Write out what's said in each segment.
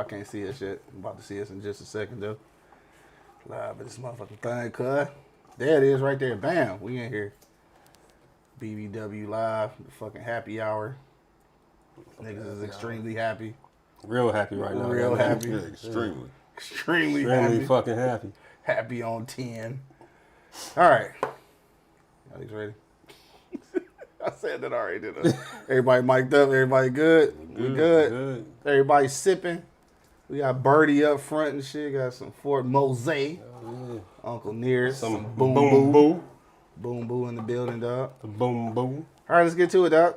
I can't see us yet. I'm about to see us in just a second, though. Live at this motherfucking thing, cuz. There it is right there. Bam. We in here. BBW Live, the fucking happy hour. Niggas is extremely happy. Real happy right now. Real happy. Yeah, extremely. Extremely Extremely happy. fucking happy. Happy on 10. All right. Y'all niggas ready? I said that already, didn't I? Everybody mic'd up. Everybody good? We good? Everybody sipping. We got Birdie up front and shit. Got some Fort Mose. Yeah. Uncle Nearest. Some Boom boom boo. Boom Boo in the building, dog. Boom boom. All right, let's get to it, dog.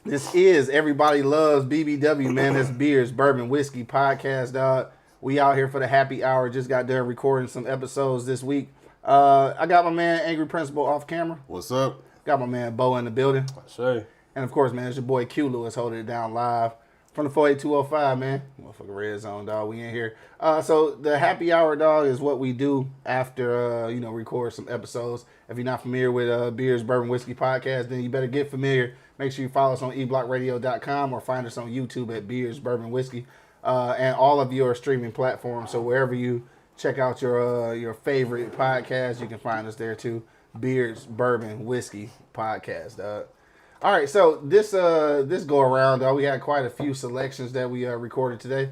This is Everybody Loves BBW, man. That's Beers, Bourbon, Whiskey podcast, dog. We out here for the happy hour. Just got done recording some episodes this week. I got my man Angry Principal off camera. What's up? Got my man Bo in the building. I say. And of course, man, it's your boy Q Lewis holding it down live from the 48205, man. Motherfucking red zone, dog. We in here. So the happy hour, dog, is what we do after, record some episodes. If you're not familiar with Beers, Bourbon, Whiskey podcast, then you better get familiar. Make sure you follow us on eblockradio.com or find us on YouTube at Beers, Bourbon, Whiskey, and all of your streaming platforms. So wherever you check out your favorite podcast, you can find us there too. Beers, Bourbon, Whiskey podcast, dog. All right, so this go around, dog, we had quite a few selections that we recorded today.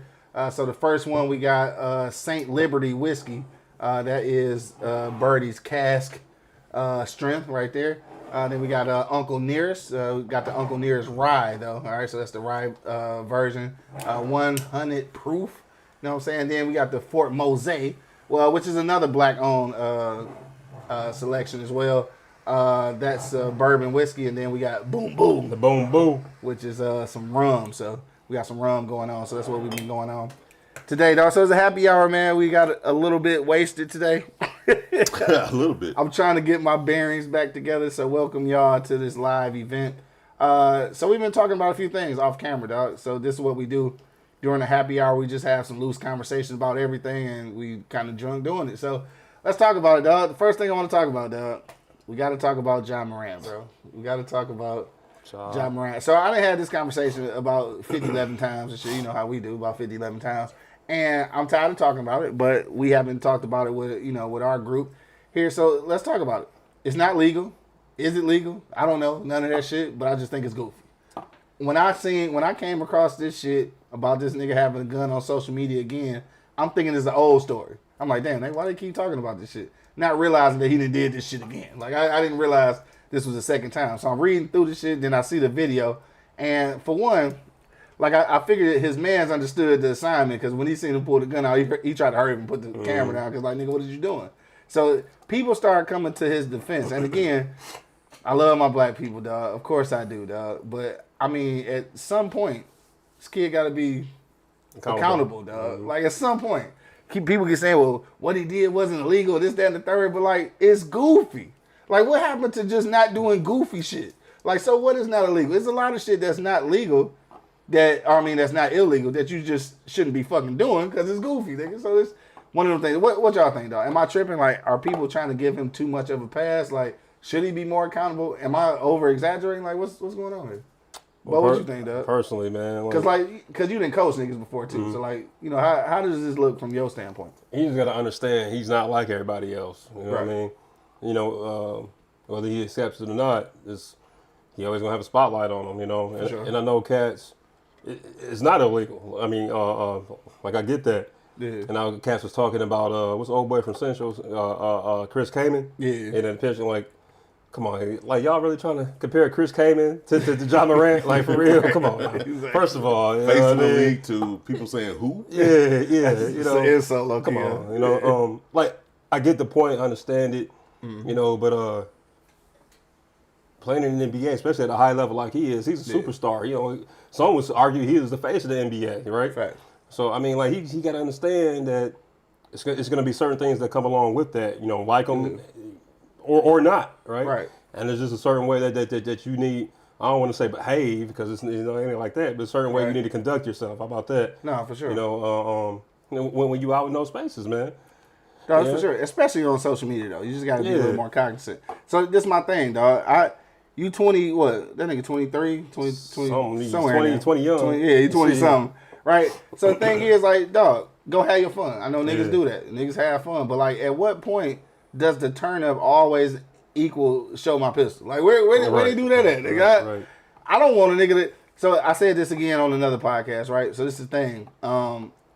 So the first one we got Saint Liberty Whiskey. That is Birdie's cask strength right there. Then we got Uncle Nearest. We got the Uncle Nearest rye though. All right, so that's the rye version, 100 proof. You know what I'm saying? Then we got the Fort Mose, which is another black-owned selection as well. That's bourbon whiskey, and then we got Boom Boom. The boom boo. Which is some rum. So we got some rum going on. So that's what we've been going on today, dog. So it's a happy hour, man. We got a little bit wasted today. A little bit. I'm trying to get my bearings back together. So welcome y'all to this live event. So we've been talking about a few things off camera, dog. So this is what we do during the happy hour. We just have some loose conversations about everything, and we kind of drunk doing it. So let's talk about it, dog. The first thing I want to talk about, dog. We got to talk about John Moran, bro. We got to talk about John Moran. So I done had this conversation about 50, 11 times and shit. You know how we do, about 50, 11 times. And I'm tired of talking about it, but we haven't talked about it with our group here. So let's talk about it. It's not legal. Is it legal? I don't know. None of that shit, but I just think it's goofy. When I came across this shit about this nigga having a gun on social media again, I'm thinking it's an old story. I'm like, damn, why they keep talking about this shit? Not realizing that he done did this shit again. Like, I didn't realize this was the second time. So I'm reading through the shit, then I see the video. And for one, like, I figured his mans understood the assignment, because when he seen him pull the gun out, he tried to hurry up and put the camera down, because, like, nigga, what are you doing? So people started coming to his defense. And again, I love my black people, dog. Of course I do, dog. But, I mean, at some point, this kid got to be accountable, dog. Like, at some point. People get saying, well, what he did wasn't illegal, this, that, and the third, but, like, it's goofy. Like, what happened to just not doing goofy shit? Like, so what is not illegal? There's a lot of shit that's not legal, that's not illegal, that you just shouldn't be fucking doing because it's goofy, nigga. So it's one of them things. What y'all think, dog? Am I tripping? Like, are people trying to give him too much of a pass? Like, should he be more accountable? Am I over-exaggerating? Like, what's going on here? Well, what you think, dog? Personally, man. Because you didn't coach niggas before, too. So, like, how does this look from your standpoint? He's got to understand he's not like everybody else. You know what I mean? Whether he accepts it or not, he always going to have a spotlight on him, And, sure. and I know cats, it's not illegal. I mean, I get that. Yeah. And now Cass was talking about, what's the old boy from Central, Chris Kaman? Yeah. And then pitching, like, come on, like, y'all really trying to compare Chris Kaman to John Moran? Like, for real? Come on. Exactly. First of all, Facing the league to people saying who? Yeah. It's so low. Come on, like, I get the point, understand it, but playing in the NBA, especially at a high level like he is, he's a superstar. Some would argue he is the face of the NBA, right? Fact. So, I mean, like, he got to understand that it's going to be certain things that come along with that, like him or not, right? Right. And there's just a certain way that you need, I don't want to say behave, because it's anything like that, but a certain way you need to conduct yourself. How about that? No, for sure. When you out in those spaces, man. No, for sure. Especially on social media, though. You just got to be a little more cognizant. So this is my thing, dog. You 20, what? That nigga 23, 20 somewhere. 20 young. 20, yeah, he 20 something. right? So the thing is, like, dog, go have your fun. I know niggas Yeah. do that. Niggas have fun, but like, at what point does the turn up always equal show my pistol? Like, where they do that at? Nigga? Right. I don't want a nigga that. So I said this again on another podcast, right? So this is the thing.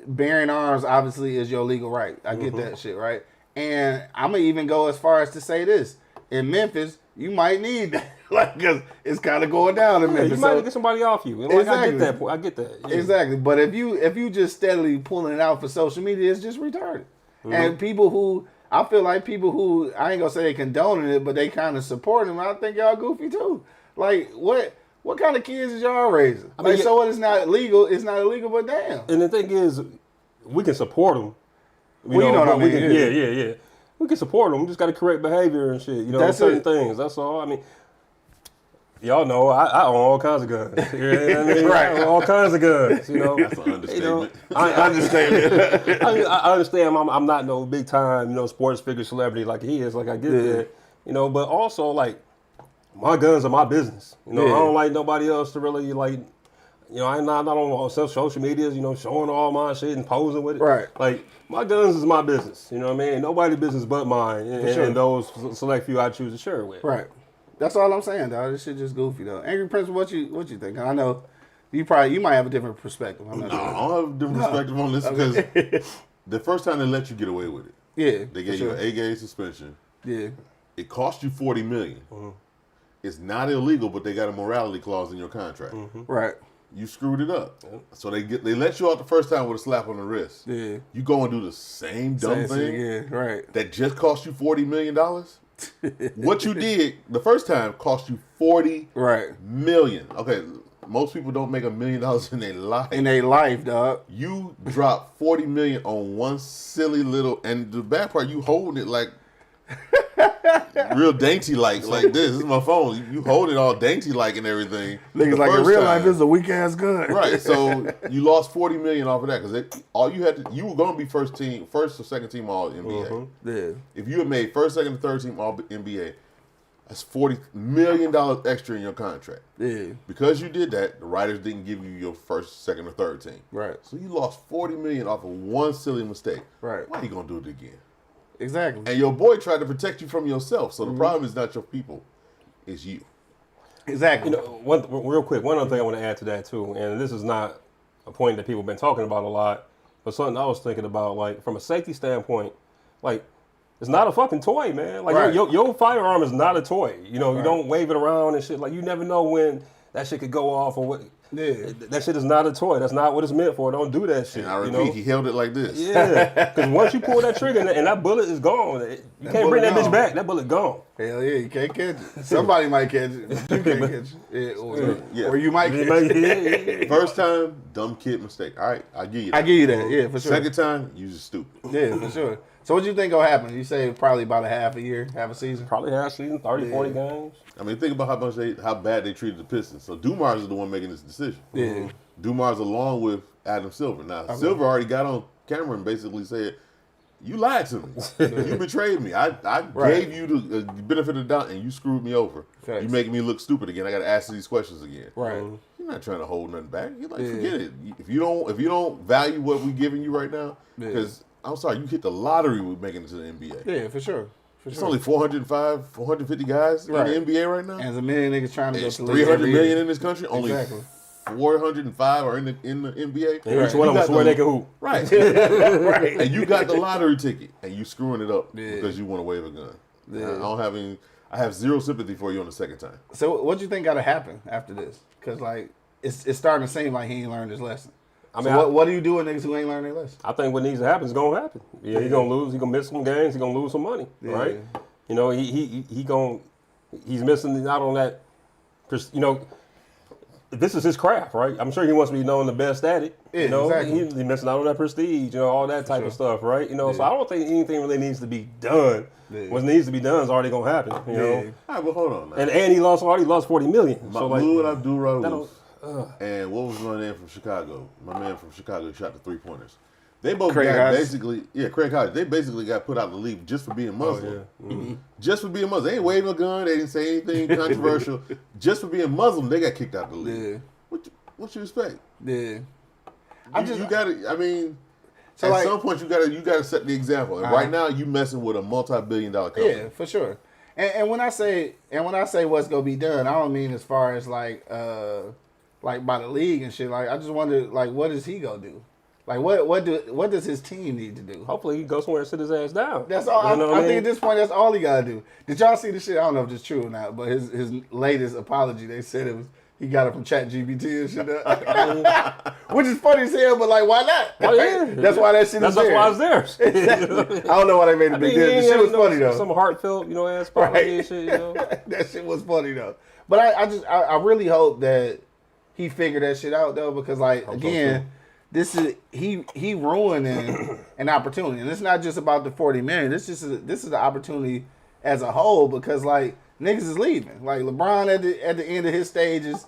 Bearing arms obviously is your legal right. I get that shit, right? And I'm gonna even go as far as to say this: in Memphis, you might need that, like, cause it's kind of going down in Memphis. You might So- get somebody off you. And like, Exactly. I get that. I get that. Yeah. Exactly, but if you just steadily pulling it out for social media, it's just retarded. And people who I feel like people who I ain't gonna say they condoning it, but they kind of supporting them. I think y'all goofy too. Like what kind of kids is y'all raising? I mean, Like, so what? It's not illegal. It's not illegal, but damn. And the thing is, we can support them. Well, you know what I we mean, can- yeah. yeah. We can support them. We just got to correct behavior and shit. You know, That's certain it. things. That's all. I mean, y'all know I own all kinds of guns. You know what I mean? Right. I own all kinds of guns. You know, That's an understatement. I understand. I understand. I'm not no big time, sports figure celebrity like he is. Like I get that, but also like my guns are my business. I don't like nobody else to really like. I'm not on social medias, showing all my shit and posing with it. Right. Like my guns is my business. You know what I mean? Nobody's business but mine, and, sure. and those select few I choose to share with. Right. That's all I'm saying, dog. This shit just goofy though. Angry Prince, what you think? I know you might have a different perspective. I'm not No, sure. I don't have a different perspective on this because the first time they let you get away with it, Yeah, they gave you an 8-game suspension. Yeah, It cost you $40 million. It's not illegal, but they got a morality clause in your contract. right. You screwed it up, so they let you out the first time with a slap on the wrist. Yeah, You go and do the same dumb thing Yeah, right. that just cost you $40 million. What you did the first time cost you $40 Right. million. Okay, most people don't make $1 million in their life. In their life, dog. You dropped $40 million on one silly little, and the bad part, you holding it like real dainty, like this. This is my phone. You hold it all dainty, like and everything. Niggas The like in first real time. life, this is a weak ass gun. Right, so you lost $40 million off of that because all you had to, you were going to be first or second team All NBA. Yeah. If you had made first, second, and third team All NBA, that's $40 million extra in your contract. Yeah. Because you did that, the writers didn't give you your first, second, or third team. Right. So you lost $40 million off of one silly mistake. Right. Why are you gonna do it again? Exactly. And your boy tried to protect you from yourself. So the problem is not your people, it's you. Exactly. Real quick, one other thing I want to add to that too, and this is not a point that people have been talking about a lot, but something I was thinking about, like from a safety standpoint, like it's not a fucking toy, man. Like Right. your firearm is not a toy. You don't wave it around and shit. Like you never know when that shit could go off or what. Yeah. That shit is not a toy. That's not what it's meant for. Don't do that shit. And I repeat, he held it like this. Yeah, because once you pull that trigger and that bullet is gone, you can't bring that bullet bitch gone. back. That bullet gone. Hell yeah, you can't catch it. Somebody might catch it, but you can't catch it. Yeah. Or you might catch it. First time, dumb kid mistake. All right, I give you that. I give you that, yeah, for sure. Second time, you just stupid. Yeah, for sure. So what do you think gonna happen? You say probably about a half a season? Probably half season, 30, 40 games. I mean, think about how bad they treated the Pistons. So Dumars is the one making this decision. Yeah. Dumars along with Adam Silver. Now, Silver already got on camera and basically said, you lied to me. You betrayed me. I Right. gave you the benefit of the doubt and you screwed me over. Facts. You making me look stupid again. I got to ask these questions again. Right. You're not trying to hold nothing back. You're like, forget it. If you don't value what we're giving you right now, because I'm sorry, you hit the lottery with making it to the NBA. Yeah, for sure. It's only 405, 450 guys Right. in the NBA right now. And there's a million niggas trying to It's go to the league 300 every million year. in this country. Only Exactly. 405 are in the NBA. And each one of them swear they can hoop. Right. Right. And you got the lottery ticket, and you screwing it up Yeah. because you want to wave a gun. Yeah. I have zero sympathy for you on the second time. So what do you think got to happen after this? Because like it's starting to seem like he ain't learned his lesson. I mean, So what do you do with niggas who ain't learned their lesson? I think what needs to happen is gonna happen. Yeah, he's gonna lose. He's gonna miss some games. He's gonna lose some money, right? He's missing out on that. This is his craft, right? I'm sure he wants to be known the best at it. Yeah, exactly. He's missing out on that prestige, all that type of stuff, right? So I don't think anything really needs to be done. Yeah. What needs to be done is already gonna happen, you know. All right, but hold on now. And he lost 40 million. So like, Mahmoud Abdul-Rauf that'll- and what was my name from Chicago? My man from Chicago shot the 3-pointers. They both Craig got Hodges. Craig Hodges. They basically got put out of the league just for being Muslim. yeah. Just for being Muslim. They ain't waving a gun. They didn't say anything controversial. Just for being Muslim, they got kicked out of the league. Yeah. What you expect? Yeah. You got to. I mean, So at like, some point you gotta set the example. And right now you messing with a multi-billion-dollar company. yeah, for sure. And when I say what's gonna be done, I don't mean as far as like by the league and shit. Like I just wonder like what is he gonna do? Like what does his team need to do? Hopefully he goes somewhere and sit his ass down. That's all. You know what I mean? think at this point that's all he gotta do. Did y'all see the shit? I don't know if it's true or not, but his latest apology, they said it was he got it from ChatGPT and shit. Which is funny as hell, but like why not? Oh yeah, That's why that shit is there. That's why it's there. I don't know why they made a big deal. The shit was funny though. Some heartfelt, ass apology and shit. You know, That shit was funny though. But I really hope that he figured that shit out though, because like again, this is he ruining an opportunity, and it's not just about the 40 million. This is the opportunity as a whole, because like niggas is leaving. Like LeBron at the end of his stages.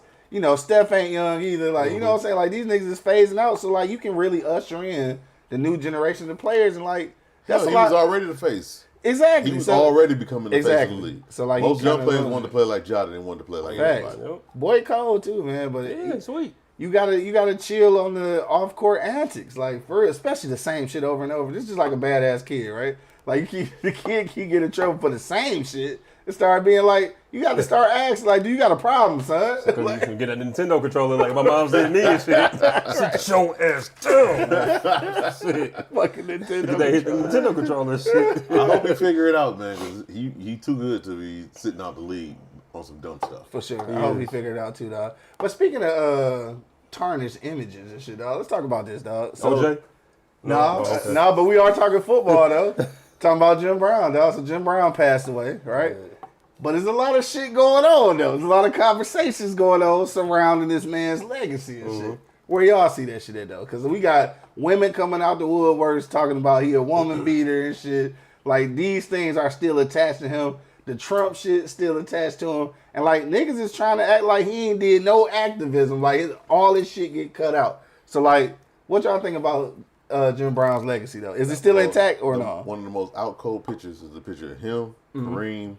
Steph ain't young either. Like, you know what I'm saying? Like, these niggas is phasing out. So, like, you can really usher in the new generation of players. And, like, that's he was already the face. Exactly. He was already becoming the face of the league. So, like, most young players wanted to play like Ja, they wanted to play like everybody. Yep. Boy Cole, too, man. But Yeah, sweet. You gotta chill on the off-court antics. Like, especially the same shit over and over. This is just like a badass kid, right? Like, the kid keep getting in trouble for the same shit. It started being like, you got to start asking, like, do you got a problem, son? Because you can get a Nintendo controller like my mom's did me and shit. Sit your ass down. Shit. Fucking Nintendo. They hit the Nintendo controller and shit. I hope he figure it out, man, because he too good to be sitting out the league on some dumb stuff. For sure. I hope he figured it out, too, dog. But speaking of tarnished images and shit, dog, let's talk about this, dog. So, OJ? No, but we are talking football, though. Talking about Jim Brown, dog. So Jim Brown passed away, right? Yeah. But there's a lot of shit going on, though. There's a lot of conversations going on surrounding this man's legacy and shit. Where y'all see that shit at, though? Because we got women coming out the woodworks talking about he a woman beater and shit. Like, these things are still attached to him. The Trump shit still attached to him. And, like, niggas is trying to act like he ain't did no activism. Like, all this shit get cut out. So, like, what y'all think about Jim Brown's legacy, though? Is it still intact or no? One of the most out-cold pictures is the picture of him, Kareem,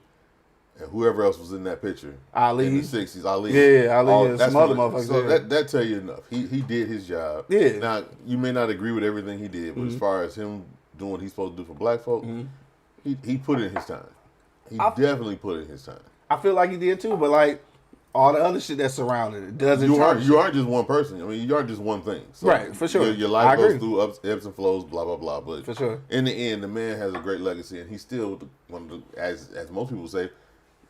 and whoever else was in that picture. Ali. In the 60s. Ali. Yeah, Ali and some other motherfuckers. So that tell you enough. He did his job. Yeah. Now, you may not agree with everything he did, but as far as him doing what he's supposed to do for black folk, he put in his time. He definitely put in his time. I feel like he did too, but like all the other shit that surrounded it doesn't. You aren't just one person. I mean, you aren't just one thing. So right, for sure. Your life goes through ebbs and flows, blah blah blah. But for sure, in the end, the man has a great legacy, and he's still one of the, as most people say,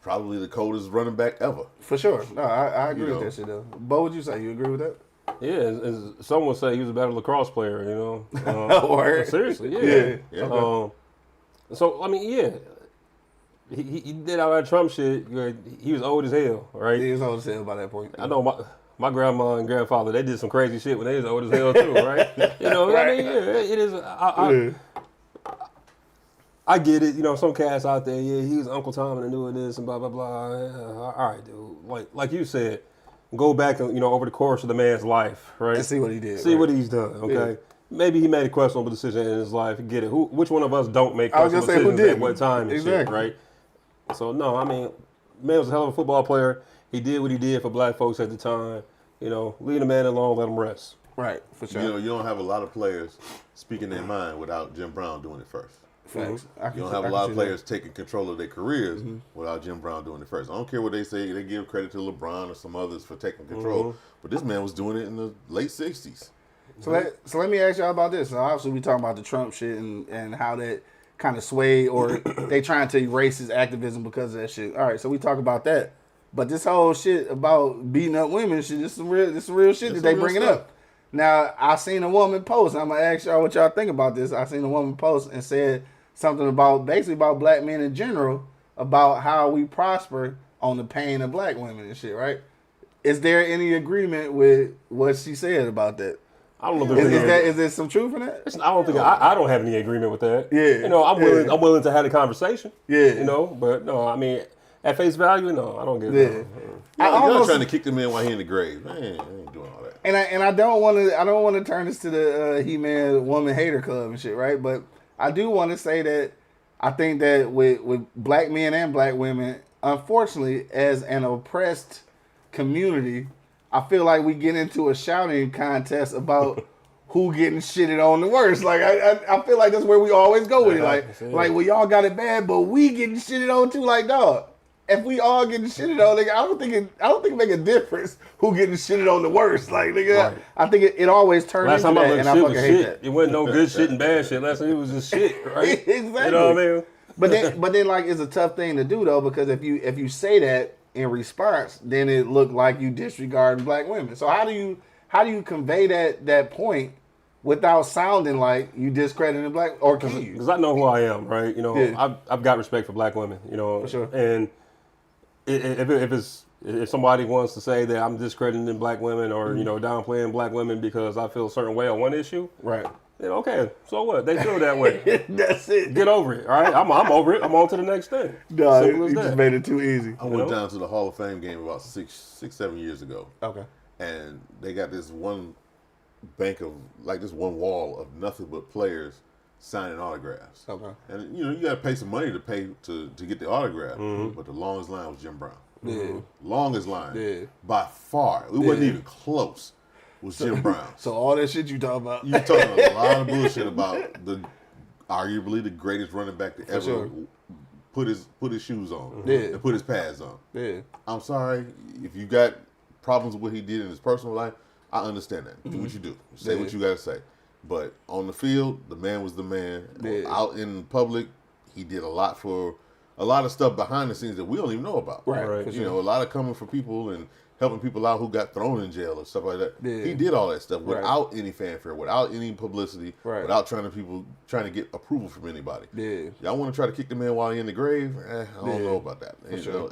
probably the coldest running back ever. For sure. No, I agree with that shit though. Bo, would you say you agree with that? Yeah, as some would say he was a better lacrosse player. Seriously, yeah. Okay. So I mean, yeah. He did all that Trump shit. He was old as hell, right? He was old as hell by that point. I know my grandma and grandfather, they did some crazy shit when they was old as hell too, right? Right. I mean, yeah, it is. I get it. Some cats out there, yeah, he was Uncle Tom and doing this and blah blah blah. Yeah, all right, dude. Like you said, go back and over the course of the man's life, right? And see what he did. See what he's done. Okay. Yeah. Maybe he made a questionable decision in his life. Get it? Which one of us don't make questionable decisions at what time and shit, right? So, no, I mean, man was a hell of a football player. He did what he did for black folks at the time. Leave the man alone, let him rest. Right, for sure. You don't have a lot of players speaking their mind without Jim Brown doing it first. Facts. You don't have a lot of players taking control of their careers without Jim Brown doing it first. I don't care what they say. They give credit to LeBron or some others for taking control. But this man was doing it in the late 60s. So let me ask y'all about this. So obviously, we talking about the Trump shit and how that kind of sway, or they trying to erase his activism because of that shit. All right, so we talk about that, but this whole shit about beating up women, shit, this some real shit that they bringing up. Now, I seen a woman post. I'm gonna ask y'all what y'all think about this. I seen a woman post and said something about black men in general, about how we prosper on the pain of black women and shit. Right? Is there any agreement with what she said about that? I don't know. Is there some truth in that? I don't think I don't have any agreement with that. Yeah. I'm willing to have the conversation. Yeah. But no, I mean, at face value, no, I don't get it. I'm trying to kick the man while he in the grave. Man, I ain't doing all that. And I don't want to turn this to the He-Man woman hater club and shit, right? But I do want to say that I think that with black men and black women, unfortunately, as an oppressed community, I feel like we get into a shouting contest about who getting shitted on the worst. Like I feel like that's where we always go with it. Like well, y'all got it bad, but we getting shitted on too. Like, dog, if we all getting shitted on, nigga, I don't think it make a difference who getting shitted on the worst. Like, nigga, right. I think it always turns into that, and I fucking hate that. It wasn't no good shit and bad shit. Last time it was just shit, right? Exactly. You know what I mean? But then like it's a tough thing to do though, because if you say that in response, then it looked like you disregarding black women. So how do you convey that point without sounding like you discrediting black, or can you? Because I know who I am, right? You know, yeah. I've got respect for black women, you know. For sure. And if somebody wants to say that I'm discrediting black women or, you know, downplaying black women because I feel a certain way on one issue, right? Then okay, so what? They feel that way. That's it. Get over it, all right? I'm over it. I'm on to the next thing. No, you just made it too easy. I went down to the Hall of Fame game about 7 years ago. Okay. And they got this one bank of, like this one wall of nothing but players signing autographs. Okay. And you know, you got to pay some money to pay to get the autograph. Mm-hmm. But the longest line was Jim Brown. Yeah. Longest line. Yeah. By far. It wasn't even close. Was Jim Brown. So all that shit you talking about. You talking a lot of bullshit about arguably the greatest running back to ever put his shoes on and put his pads on. Yeah. I'm sorry if you got problems with what he did in his personal life. I understand that. Do what you do. Say what you got to say. But on the field, the man was the man. Yeah. Out in public, he did a lot of stuff behind the scenes that we don't even know about. Right. You know, a lot of coming for people and helping people out who got thrown in jail or stuff like that. Yeah. He did all that stuff without any fanfare, without any publicity, without trying to get approval from anybody. Yeah. Y'all want to try to kick the man while he's in the grave? I don't know about that. You know,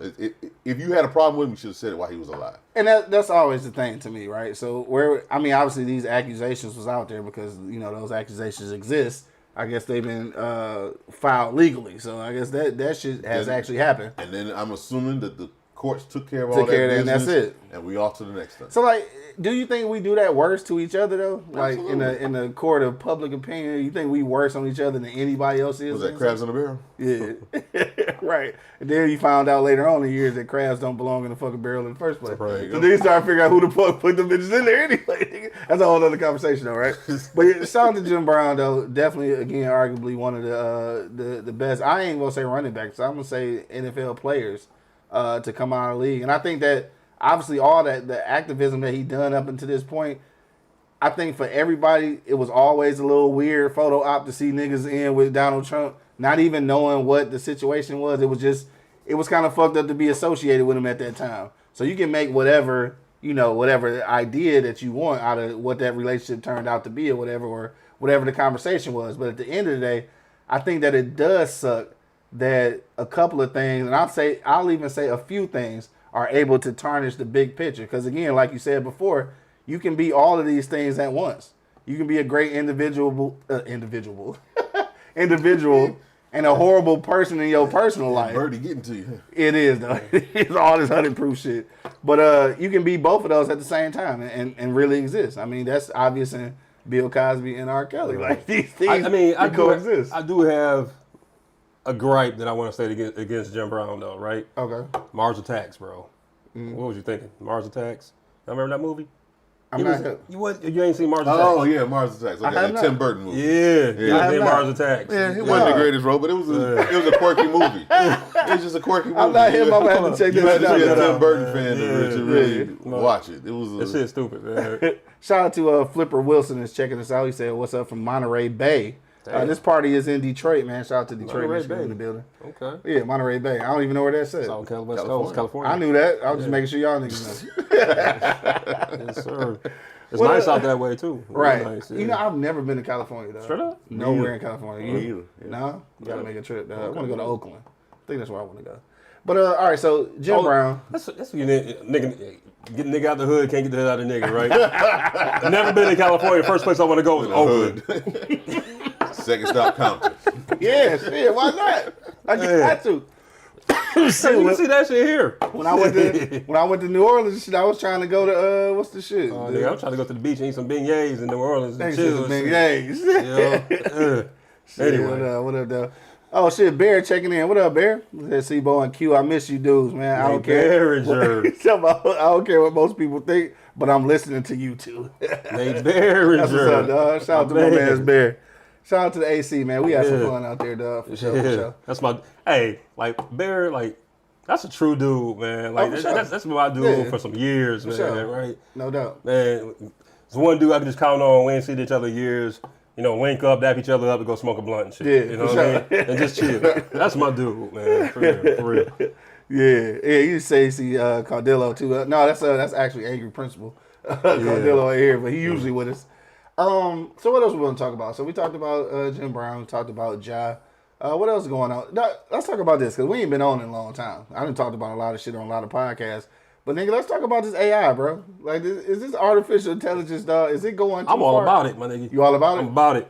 if you had a problem with him, you should have said it while he was alive. And that's always the thing to me, right? So obviously these accusations was out there because, you know, those accusations exist. I guess they've been filed legally. So I guess that shit has actually happened. And then I'm assuming that the courts took care of all that business, and that's it. And we off to the next thing. So, like, do you think we do that worse to each other though? Like Absolutely. in the court of public opinion, you think we worse on each other than anybody else is? Was that crabs in the barrel? Yeah, right. And then you found out later on in the years that crabs don't belong in the fucking barrel in the first place. Right. So then you start figuring out who the fuck put them bitches in there anyway. That's a whole other conversation though, right? But yeah, shout out to Jim Brown though. Definitely, again, arguably one of the best. I ain't gonna say running backs. I'm gonna say NFL players. To come out of the league. And I think that obviously all that the activism that he done up until this point, I think for everybody it was always a little weird photo op to see niggas in with Donald Trump, not even knowing what the situation was. It was kind of fucked up to be associated with him at that time. So you can make whatever idea that you want out of what that relationship turned out to be or whatever the conversation was. But at the end of the day, I think that it does suck that a couple of things, and I'll even say a few things, are able to tarnish the big picture. Because again, like you said before, you can be all of these things at once. You can be a great individual, and a horrible person in your personal life. Birdie getting to you. It is though. It's all this 100-proof shit. But you can be both of those at the same time and really exist. I mean, that's obvious in Bill Cosby and R. Kelly. Like these things, I coexist. I do have a gripe that I want to say against Jim Brown, though, right? Okay. Mars Attacks, bro. What was you thinking? Mars Attacks? You remember that movie? You ain't seen Mars Attacks? Oh, yeah, Mars Attacks. Okay, the Tim Burton movie. Yeah, Mars Attacks. Yeah, it wasn't the greatest role, but it was a quirky movie. It was just a quirky movie. I'm not him. I'm going to have to check this out. You had to be a Tim Burton fan to really watch it. It was that shit's stupid, man. Shout out to Flipper Wilson is checking us out. He said, "What's up from Monterey Bay?" This party is in Detroit, man. Shout out to Detroit, Michigan in the building. Okay. Yeah, Monterey Bay. I don't even know where that's at. South West Coast, California. I knew that. I was just making sure y'all niggas know. Yes, sir. It's nice out that way, too. Right. Nice, yeah. You know, I've never been to California, though. Straight up? Nowhere in California. Me either. No? You got to make a trip. I want to go to Oakland. I think that's where I want to go. But, all right, so Jim Brown. That's what you nigga. Get a nigga out the hood, can't get the hood out of the nigga, right? Never been to California. First place I want to go is Oakland. Second stop Compton. Yeah, shit, why not? I got to. You can see that shit here. When I went to New Orleans, shit, I was trying to go to what's the shit? Nigga, I'm trying to go to the beach and eat some beignets in New Orleans and Thanks chill. Beignets. Yeah. Anyway, what up, though? Oh shit, Bear checking in. What up, Bear? Let's see, Bo and Q. I miss you dudes, man. I don't care. I don't care what most people think, but I'm listening to you two. Nate Behringer. That's what's up, dog. Shout out to my man's Bear. Shout out to the AC, man. We had some fun out there, dog. For sure, for sure. That's my like Bear, like that's a true dude, man. Like that's my dude for some years, man. Right? No doubt. Man, it's one dude I can just count on. We ain't seen each other years. You know, wink up, dap each other up, and go smoke a blunt and shit. Yeah, you know what I mean? And just chill. That's my dude, man. For real. Yeah. You say Cardillo too. No, that's actually Angry Principal. Cardillo ain't here, but he usually with us. So what else we want to talk about? So we talked about Jim Brown. We talked about Ja. What else is going on? Let's talk about this because we ain't been on in a long time. I done talked about a lot of shit on a lot of podcasts. But nigga, let's talk about this AI, bro. Like, is this artificial intelligence, dog? Is it going too I'm all far? about it, my nigga. You all about it? I'm about it.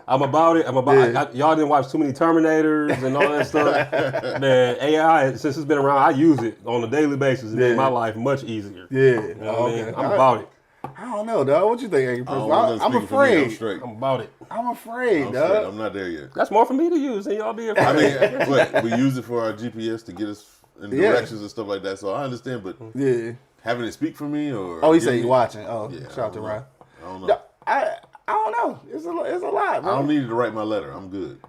I'm about it. Y'all didn't watch too many Terminators and all that stuff. Man, AI, since it's been around, I use it on a daily basis. It made my life much easier. Yeah. You know what I mean? I'm about it. I don't know, dog. What you think, Angry Principal? I'm afraid. I'm about it. I'm afraid, dog. I'm not there yet. That's more for me to use than y'all be afraid. I mean, we use it for our GPS to get us in directions and stuff like that. So I understand, but having it speak for me or he said you watching. Oh, shout out to Ryan. I don't know. I don't know. It's a lot, bro. I don't need it to write my letter. I'm good.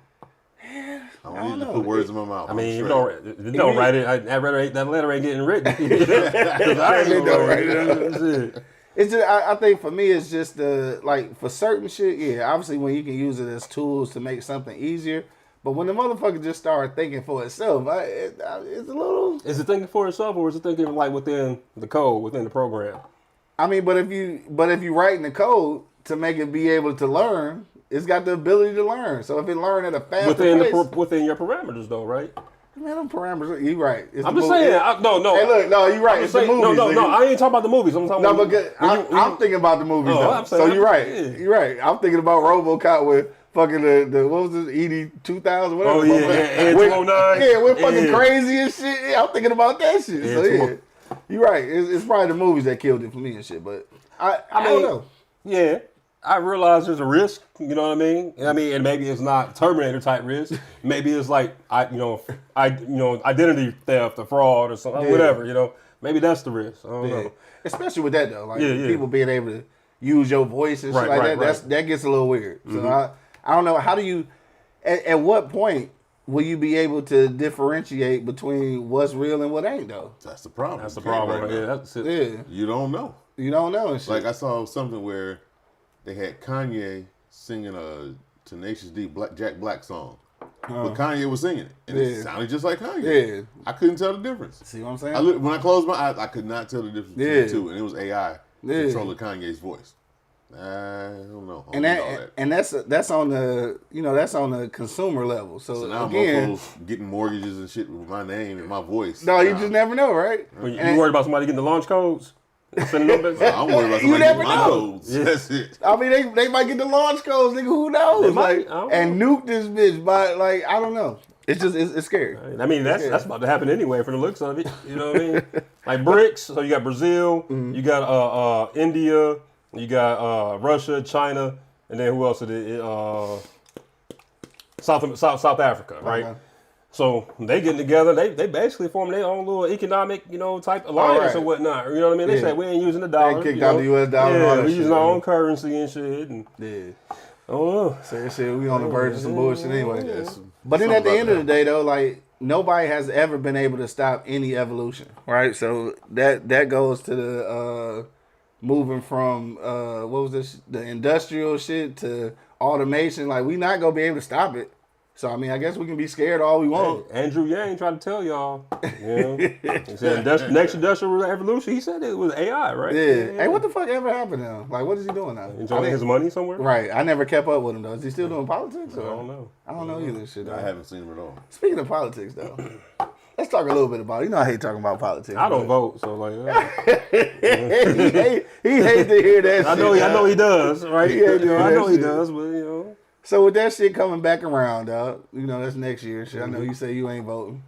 I don't need to put words in my mouth. I mean, you don't write it. That letter ain't getting written. It's just, I think for me, it's just like for certain shit, yeah. Obviously, when you can use it as tools to make something easier, but when the motherfucker just start thinking for itself, it's a little. Is it thinking for itself, or is it thinking like within the code, within the program? I mean, but if you writing the code to make it be able to learn, it's got the ability to learn. So if it learn at a faster pace, within your parameters, though, right? Man, them parameters. You right. I'm just saying. No. Hey, look, no, you right. It's the movies. No. I ain't talking about the movies. I'm talking about. Because I'm thinking about the movies. Though. So you're right. Yeah. You're right. I'm thinking about RoboCop with fucking the what was this ED 2000 whatever. Oh yeah, 209. Yeah, we're fucking crazy and shit. Yeah, I'm thinking about that shit. Yeah, so yeah, you're right. It's probably the movies that killed it for me and shit. But I don't know. Yeah. I realize there's a risk, you know what I mean? And maybe it's not Terminator type risk. Maybe it's like identity theft or fraud or something, whatever, you know. Maybe that's the risk. I don't know. Especially with that though, like people being able to use your voice and shit like that. That gets a little weird. Mm-hmm. So I don't know. How do you? At what point will you be able to differentiate between what's real and what ain't though? That's the problem. That's the problem. Right yeah, that's it. Yeah, you don't know. You don't know and shit. Like I saw something where they had Kanye singing a Tenacious D Jack Black song. But Kanye was singing it. And it sounded just like Kanye. Yeah. I couldn't tell the difference. See what I'm saying? When I closed my eyes, I could not tell the difference between the two. And it was AI controlling Kanye's voice. I don't know. And that's on the consumer level. So now again, motherfuckers getting mortgages and shit with my name and my voice. No, you just never know, right? You worried about somebody getting the launch codes? I'm worried about somebody getting my codes. That's it. I mean, they might get the launch codes, nigga. Who knows? And nuke this bitch by I don't know. It's just it's scary. I mean, that's about to happen anyway from the looks of it. You know what I mean? Like BRICS. So you got Brazil, you got India, you got Russia, China, and then who else is it? South Africa, right? Uh-huh. So they getting together. They basically form their own little economic, type alliance or whatnot. You know what I mean? They said we ain't using the dollar. They kicked out the U.S. dollar. Yeah, we using our own currency and shit. And I don't know. So shit, we on the verge of some bullshit anyway. Yes. But then at the end of the day, though, like nobody has ever been able to stop any evolution, right? So that goes to the moving from what was this? The industrial shit to automation. Like we not gonna be able to stop it. So, I mean, I guess we can be scared all we want. Hey, Andrew Yang tried to tell y'all. He said next industrial revolution, he said it was AI, right? Yeah. Hey, what the fuck ever happened to him? Like, what is he doing now? Enjoying his money somewhere? Right. I never kept up with him, though. Is he still doing politics? I don't know. I don't know either. Shit. I haven't seen him at all. Speaking of politics, though, let's talk a little bit about it. You know I hate talking about politics. I don't vote, so like... he hates to hear that shit. I know he does, right? I know he does, but, So with that shit coming back around, dog, that's next year. Shit, I know you say you ain't voting.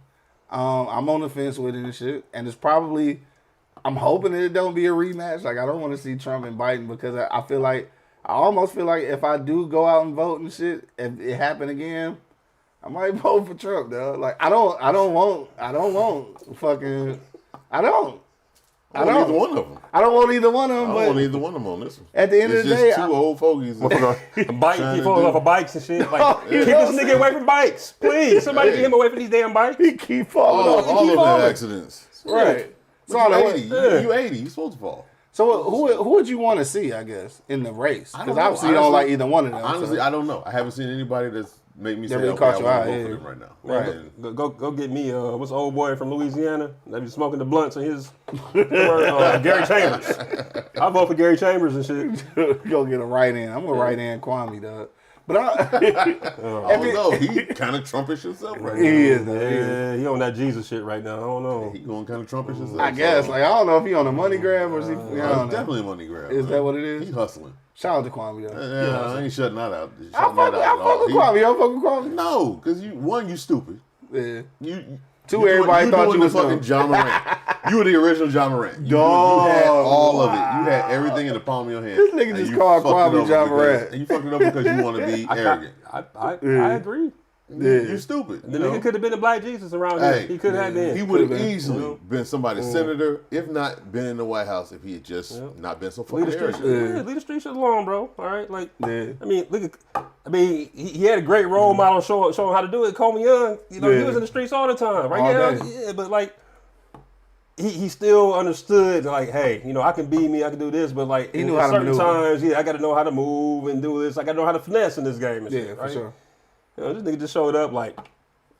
I'm on the fence with it and shit, and it's probably. I'm hoping that it don't be a rematch. Like I don't want to see Trump and Biden because I almost feel like if I do go out and vote and shit, if it happen again, I might vote for Trump, though. Like I don't want fucking. I don't either one of them. I don't want either one of them. I don't want either one of them on this one. At the end of the day, it's just two old fogies. Bike, he falling off of bikes and shit. Like, keep this nigga away from bikes, please. Somebody get him away from these damn bikes. he keep falling off. All of them accidents. Right. So you 80. You 80. You supposed to fall. So who would you want to see? I guess in the race because obviously you don't like either one of them. Honestly, so. I don't know. I haven't seen anybody that's made me say, really okay, caught I your want eye, to vote for them right now. Right. Go get me, what's the old boy from Louisiana? They be smoking the blunts in his, Gary Chambers. I vote for Gary Chambers and shit. Go get a write in. I'm gonna write in Kwame, dog. But although he kind of Trumpish himself right now. he is. Yeah, he on that Jesus shit right now. I don't know. He going kind of Trumpish himself. I guess. Like I don't know if he on a money grab or is he. It's I don't know. definitely a money grab. Is that what it is? He hustling. Shout out to Kwame though. Yeah, I ain't shutting that out. I fuck with Kwame. You don't fuck with Kwame? No, because you stupid. Yeah. Two, everybody thought you was fucking dumb. John Morant. You were the original John Morant. You had all of it. You had everything in the palm of your hand. This nigga And just you called fucked it Kwame up John because- Morant. And you fucked it up because you want to be arrogant. I agree. You stupid. The nigga could have been a black Jesus around here. He could have been. He would have Could've been. easily been somebody's senator, if not been in the White House, if he had just not been so fucking Lead the streets, arrogant. lead the streets alone, bro. All right, like, Yeah. I mean, look at, he had a great role model showing how to do it. Coleman Young, he was in the streets all the time, right? All Yeah, but like, he still understood, like, hey, I can be me, I can do this, but like, He knew how to certain maneuver. times, I got to know how to move and do this. I got to know how to finesse in this game and Yeah, shit, for right? sure. This nigga just showed up like,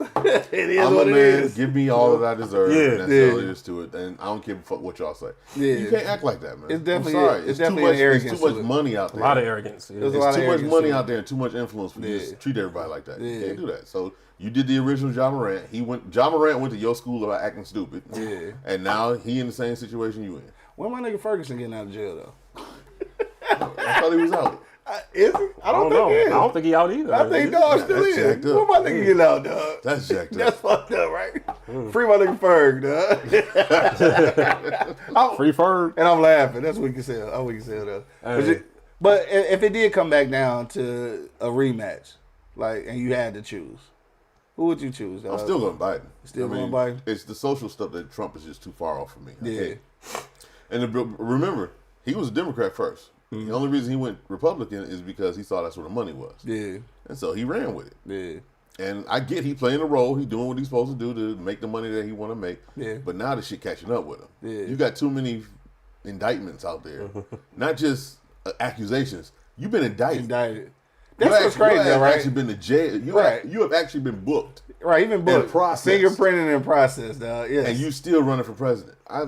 It is I'm what a it man, is. give me all that I deserve, Yeah. and that's all there is to it. And I don't give a fuck what y'all say. Yeah. You can't act like that, man. It's definitely- I'm sorry. it's definitely an arrogance It's too much to it. money out a there. lot of arrogance. Yeah. There's a It's lot of too much arrogance money to it. out there and too much influence for you to Yeah. just treat everybody like that. Yeah. You can't do that. So you did the original John Morant. John Morant went to your school about acting stupid. Yeah. And now he in the same situation you in. When my nigga Ferguson getting out of jail though? I thought he was out. Is he? I don't think know. he is. I don't think he out either. I think dog still That's is. jacked up. When my nigga getting out, dog? That's jacked That's up. fucked up, right? Free my nigga Ferg, dog. Free Ferg. And I'm laughing. That's weak as hell. I'm weak as hell though. Hey. But if it did come back down to a rematch, like, and you had to choose, who would you choose? Dog? I'm still going Biden. Still going Biden? It's the social stuff that Trump is just too far off for me. I Yeah. can't. And remember, he was a Democrat first. The only reason he went Republican is because he saw that's where the money was. Yeah. And so he ran with it. Yeah. And I get he playing a role. He doing what he's supposed to do to make the money that he want to make. Yeah. But now the shit catching up with him. Yeah. You got too many indictments out there. Not just accusations. You've been indicted. That's what's crazy, You have right? actually been to jail. Right. You have actually been booked. Right, even booked, processed. fingerprinted and processed, dog. Yes. And you still running for president. I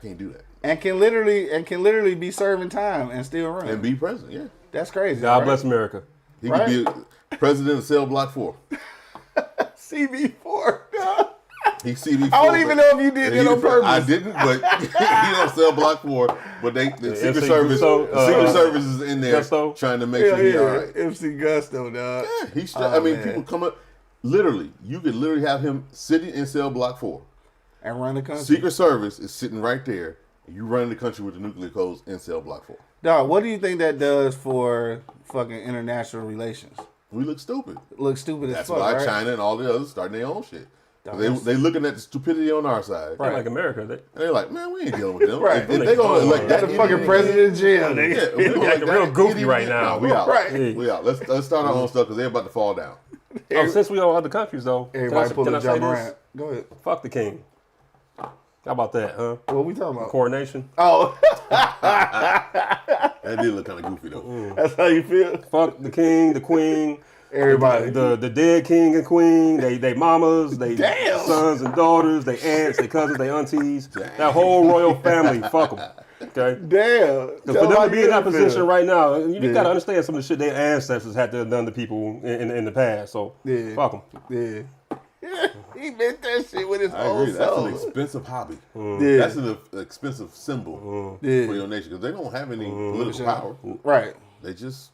can't do that. and can literally be serving time and still run And be president, yeah. That's crazy. God right? bless America. He Right. could be president of Cell Block 4. CB4. dog. He's CB4. I don't even know if you did that on purpose. I didn't, but he on Cell Block 4. But the Secret MC Service, Gusto, Secret Service is in there Gusto. trying to make Yeah, sure he's yeah. all right. MC Gusto, dog. Yeah, he's. Oh, I mean, man. people come up. Literally, you could literally have him sitting in Cell Block 4. And run the country. Secret Service is sitting right there. You running the country with the nuclear codes in Cell Block 4. Dog, what do you think that does for fucking international relations? We look stupid. Look stupid That's as fuck, why right? China and all the others starting their own shit. Dog, They looking at the stupidity on our side. Right. Like America. And they're like, man, we ain't dealing with them. Right. If they gonna elect That's that the fucking president in jail, nigga. Yeah, we gonna elect acting real that goofy idiot, right now. No, we out. Right. We out. Let's start our own stuff because they're about to fall down. Oh, since we on other countries, though, Everybody can I pulling say John this? Morant. Go ahead. Fuck the king. How about that, huh? What we talking about? Coronation. Oh, That did look kind of goofy though. that's how you feel? Fuck the king, the queen, Everybody. the dead king and queen, they mamas, they Damn. sons and daughters, they aunts, they cousins, they aunties, that whole royal family. Fuck them. Okay. Damn. For them to be in that position feel. right now, you Yeah. gotta understand some of the shit their ancestors had to have done to people in the past. So Yeah. fuck them. Yeah. He meant that shit with his I whole agree. That's soul. an expensive hobby. Yeah. That's an expensive symbol Yeah. for your nation because they don't have any political power. Right. They just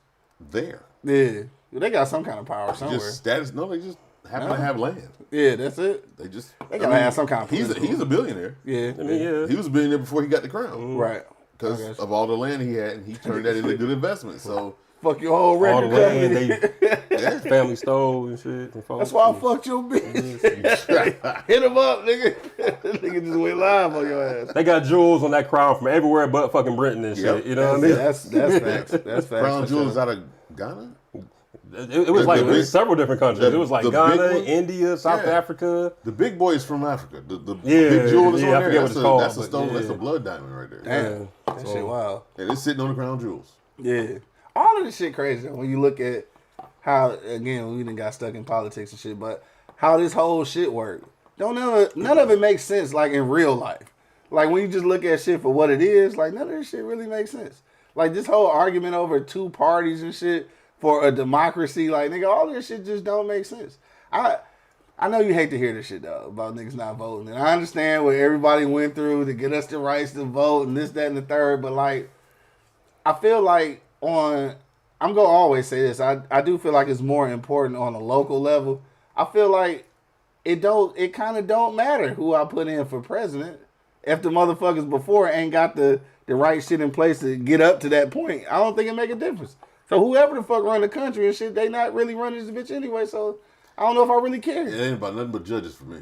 there. Yeah. They got some kind of power somewhere. Just status. No, they just happen to have land. Yeah, that's it. They just. They gotta have some kind of He's political- a billionaire. Yeah. I mean, yeah. He was a billionaire before he got the crown Right. because I guess. of all the land he had, and he turned that into good investment. So Fuck your whole All record the land company. they family stole and shit. And That's why I fucked your bitch. Hit him up, nigga. Nigga just went live on your ass. They got jewels on that crown from everywhere but fucking Britain and shit. Yep. You know what I mean? That's facts. That's facts. Crown for jewels sure. out of Ghana. It was like it was several different countries. It was like the big Ghana, one? India, South Yeah. Africa. The big boy is from Africa. The Yeah, big jewel that's yeah, I on forget there. what it's called, That's a but stone. yeah. That's a blood diamond right there. Damn. That shit wild. And it's sitting on the crown jewels. Yeah. All of this shit crazy when you look at how, again, we done got stuck in politics and shit, but how this whole shit work. None of it makes sense like in real life. Like when you just look at shit for what it is, like none of this shit really makes sense. Like this whole argument over two parties and shit for a democracy, like nigga, all this shit just don't make sense. I know you hate to hear this shit though about niggas not voting, and I understand what everybody went through to get us the rights to vote and this, that, and the third, but like I feel like I'm gonna always say this. I do feel like it's more important on a local level. I feel like it kind of don't matter who I put in for president if the motherfuckers before ain't got the right shit in place to get up to that point. I don't think it make a difference. So whoever the fuck run the country and shit, they not really running this bitch anyway. So I don't know if I really care. It ain't about nothing but judges for me.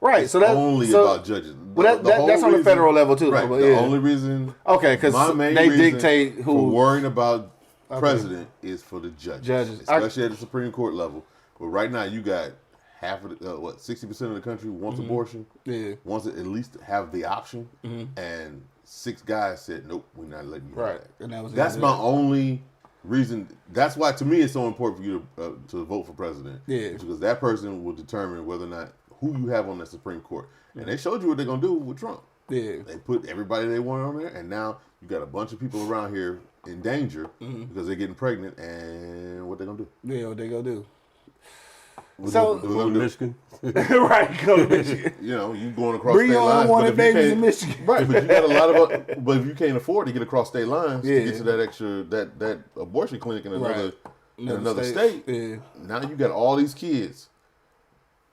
Right. It's so that's only about judges. Well, that's on the federal level too. Right. Though, but The yeah. only reason. Okay, because My main they reason dictate who. for worrying about president is for the judges. Judges. Especially at the Supreme Court level. But right now you got half of the 60% of the country wants abortion. Yeah. Wants to at least have the option, and 6 guys said nope, we're not letting you. Right. Have that. And that was That's it. my only reason. That's why to me it's so important for you to vote for president. Yeah. Because that person will determine whether or not who you have on that Supreme Court. And they showed you what they're gonna do with Trump. Yeah. They put everybody they want on there, and now you got a bunch of people around here in danger because they're getting pregnant. And what they gonna do? Yeah, what they gonna do? What So- they Go gonna to do? Michigan. Right, go to Michigan. You know, you going across Bring state your lines. unwanted but if you babies can't- in Michigan. Right, but you got a lot of. But if you can't afford to get across state lines Yeah. to get to that extra that abortion clinic in another Right. another state, Yeah. now you got all these kids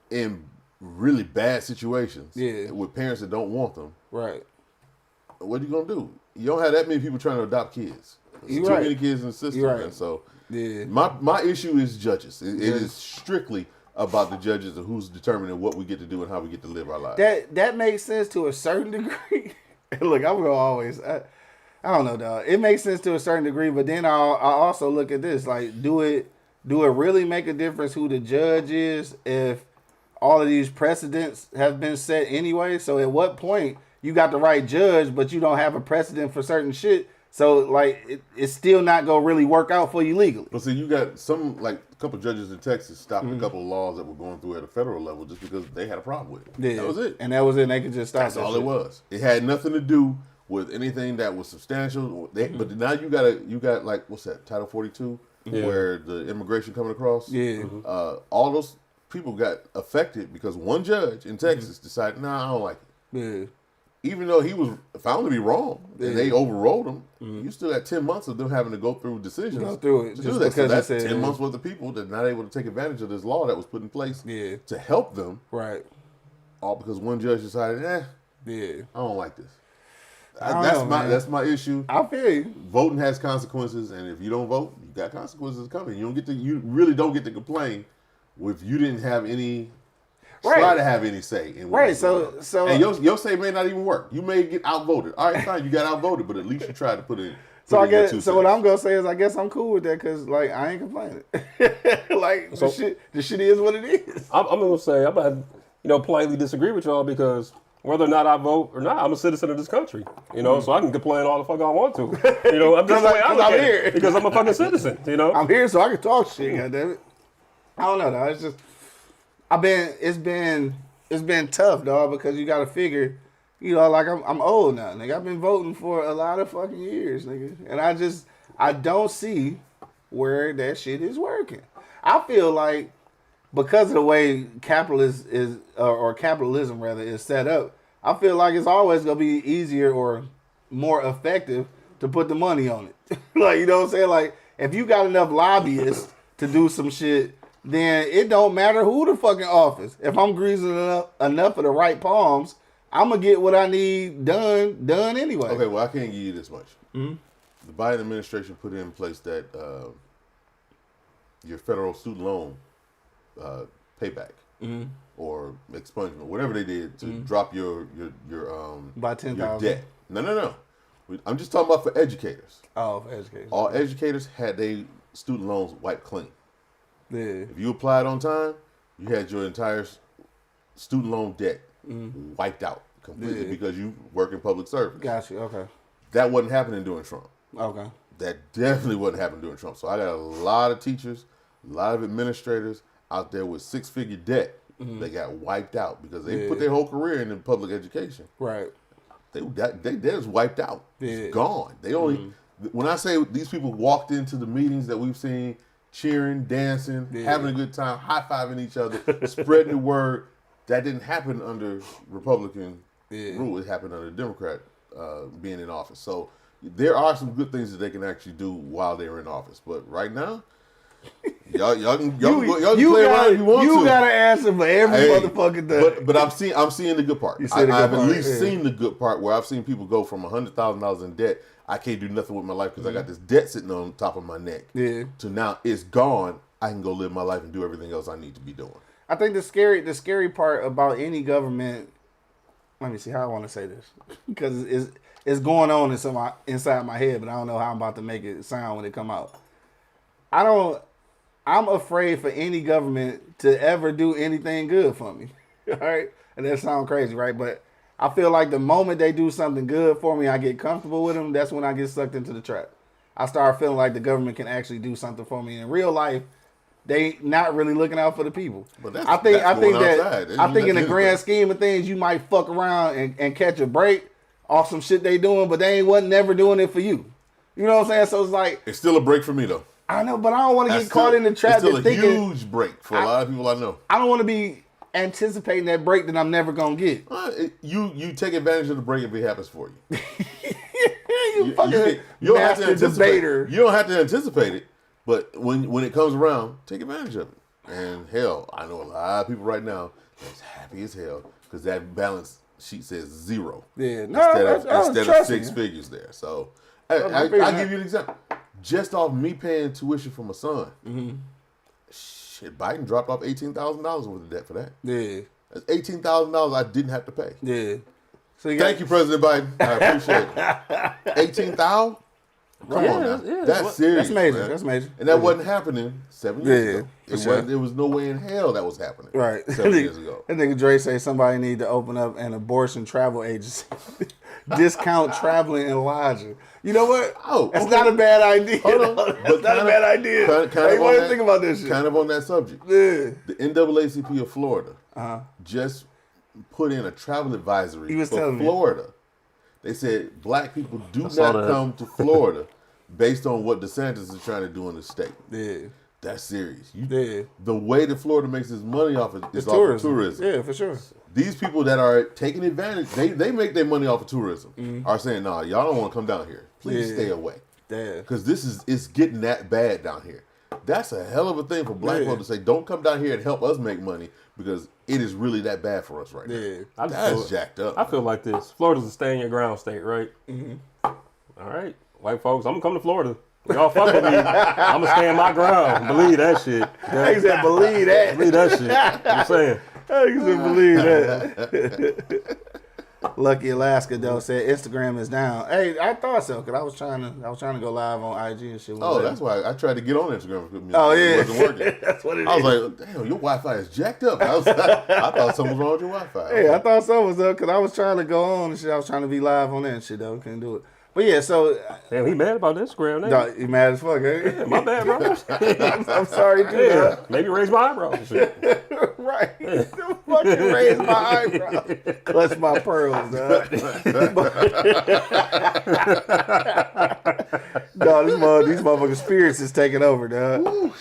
in really bad situations. Yeah. with parents that don't want them. Right. What are you gonna do? You don't have that many people trying to adopt kids. There's You too right. many kids in the system, You right. man. So Yeah. my issue is judges. It Judges. is strictly about the judges and who's determining what we get to do and how we get to live our lives. That makes sense to a certain degree. Look, I'm gonna always. I don't know, dog. It makes sense to a certain degree, but then I also look at this like, do it really make a difference who the judge is if all of these precedents have been set anyway? So at what point you got the right judge, but you don't have a precedent for certain shit? So like it's still not gonna really work out for you legally. But see, you got some, like a couple judges in Texas stopped a couple of laws that were going through at a federal level just because they had a problem with it. Yeah. That was it. And that was it. And they could just stop. That's that all shit. it was. It had nothing to do with anything that was substantial. But now you got like, what's that, Title 42, where the immigration coming across. Yeah. All those people got affected because one judge in Texas decided, nah, I don't like it. Yeah. Even though he was found to be wrong and they overrode him, you still got 10 months of them having to go through decisions. Go through it, to just do that. So because that's they said 10 it. months worth of people that are not able to take advantage of this law that was put in place Yeah. to help them, Right. all because one judge decided, Yeah. I don't like this. I don't know, man. That's my issue. I feel you. Voting has consequences, and if you don't vote, you got consequences coming. You really don't get to complain if you didn't have any. Right. Try to have any say in what Right, you so- do. so- and your say may not even work. You may get outvoted. All right, fine, you got outvoted, but at least you tried to put in. So put I in your guess. 2 So what cents. I'm gonna say is, I guess I'm cool with that because, like, I ain't complaining. Like the shit is what it is. I'm gonna say I'm gonna politely disagree with y'all because whether or not I vote or not, I'm a citizen of this country. So I can complain all the fuck I want to. I'm just the way I look I'm at here. it because I'm a fucking citizen. I'm here so I can talk shit. Goddammit. I don't know, though. It's just it's been tough, dog, because you got to figure. Like I'm old now, nigga. I've been voting for a lot of fucking years, nigga, and I don't see where that shit is working. I feel like because of the way capitalism rather is set up, I feel like it's always gonna be easier or more effective to put the money on it. Like, you know what I'm saying? Like, if you got enough lobbyists to do some shit, then it don't matter who the fucking office. If I'm greasing enough of the right palms, I'm gonna get what I need done anyway. Okay, well, I can't give you this much. the Biden administration put in place that your federal student loan payback or expungement, whatever they did to drop your by your 10,000. debt. No. I'm just talking about for educators. Oh, for education. All educators had their student loans wiped clean. Yeah. If you applied on time, you had your entire student loan debt wiped out completely because you work in public service. Got you. Okay. That wasn't happening during Trump. Okay. That definitely wasn't happening during Trump. So I got a lot of teachers, a lot of administrators out there with six-figure debt. They got wiped out because they put their whole career in public education. Right. They just wiped out. Yeah. It's gone. They only when I say these people walked into the meetings that we've seen, cheering, dancing, having a good time, high-fiving each other, spreading the word. That didn't happen under Republican rule. It happened under Democrat being in office. So there are some good things that they can actually do while they're in office. But right now, y'all can play around if you want to. You gotta answer for every motherfucking thing. But I'm seeing the good part. I've at least seen the good part where I've seen people go from $100,000 in debt. I can't do nothing with my life because I got this debt sitting on top of my neck. Yeah. To now it's gone. I can go live my life and do everything else I need to be doing. I think the scary part about any government. Let me see how I want to say this because it's going on inside my head, but I don't know how I'm about to make it sound when it come out. I'm afraid for any government to ever do anything good for me. All right, and that sounds crazy, right? But I feel like the moment they do something good for me, I get comfortable with them. That's when I get sucked into the trap. I start feeling like the government can actually do something for me in real life. They not really looking out for the people. But I think in the grand scheme of things, you might fuck around and catch a break off some shit they doing, but they wasn't never doing it for you. You know what I'm saying? So it's like it's still a break for me though. I know, but I don't want to get caught in the trap. It's still a huge break for a lot of people I know. I don't want to be anticipating that break that I'm never gonna get. You take advantage of the break if it happens for you. you fucking master debater. You don't have to anticipate it. But when it comes around, take advantage of it. And hell, I know a lot of people right now that's happy as hell because that balance sheet says 0. Yeah, instead of 6 figures there. So I'll give you an example. Just off me paying tuition for my son, shit, Biden dropped off $18,000 worth of debt for that. Yeah, that's $18,000 I didn't have to pay. Yeah. So thank you, President Biden. I appreciate it. $18,000. Come on now. That's serious. That's major. Man. That's major. And that wasn't happening 7 years ago. There was no way in hell that was happening. Right. 7 years ago. That nigga Dre say somebody need to open up an abortion travel agency. Discount traveling in lodging. You know what? That's not a bad idea. Hold on. That's not a bad idea. Hey, what do you think about this shit? Kind of on that subject. Yeah. The NAACP of Florida just put in a travel advisory for Florida. They said black people do not come to Florida based on what DeSantis is trying to do in the state. Yeah. That's serious. The way that Florida makes its money off is off of tourism. Yeah, for sure. These people that are taking advantage, they make their money off of tourism, are saying, nah, y'all don't want to come down here. Please stay away. Because it's getting that bad down here. That's a hell of a thing for black people to say, don't come down here and help us make money because it is really that bad for us right now. That's jacked up. I feel like this. Florida's a stay in your ground state, right? All right. White folks, I'm going to come to Florida. Y'all fuck with me. I'm going to stay in my ground. Believe that shit. He said, believe that. Believe that shit. I'm saying. He said, believe that. Lucky Alaska though said Instagram is down. Hey, I thought so because I was trying to go live on IG and shit. That's why I tried to get on Instagram. It wasn't working. That's what it is. I was like, damn, your Wi-Fi is jacked up. I thought something was wrong with your Wi-Fi. Hey, I thought something was up because I was trying to go on and shit. I was trying to be live on that and shit though. Couldn't do it. But yeah, so damn, he mad about Instagram now. Dog, he mad as fuck, eh? Yeah, my bad, bro. I'm sorry, too. Yeah, maybe raise my eyebrows and shit. Right. Fucking raise my eyebrows. Clutch my pearls, dog. Dog, these motherfucking spirits is taking over, dog.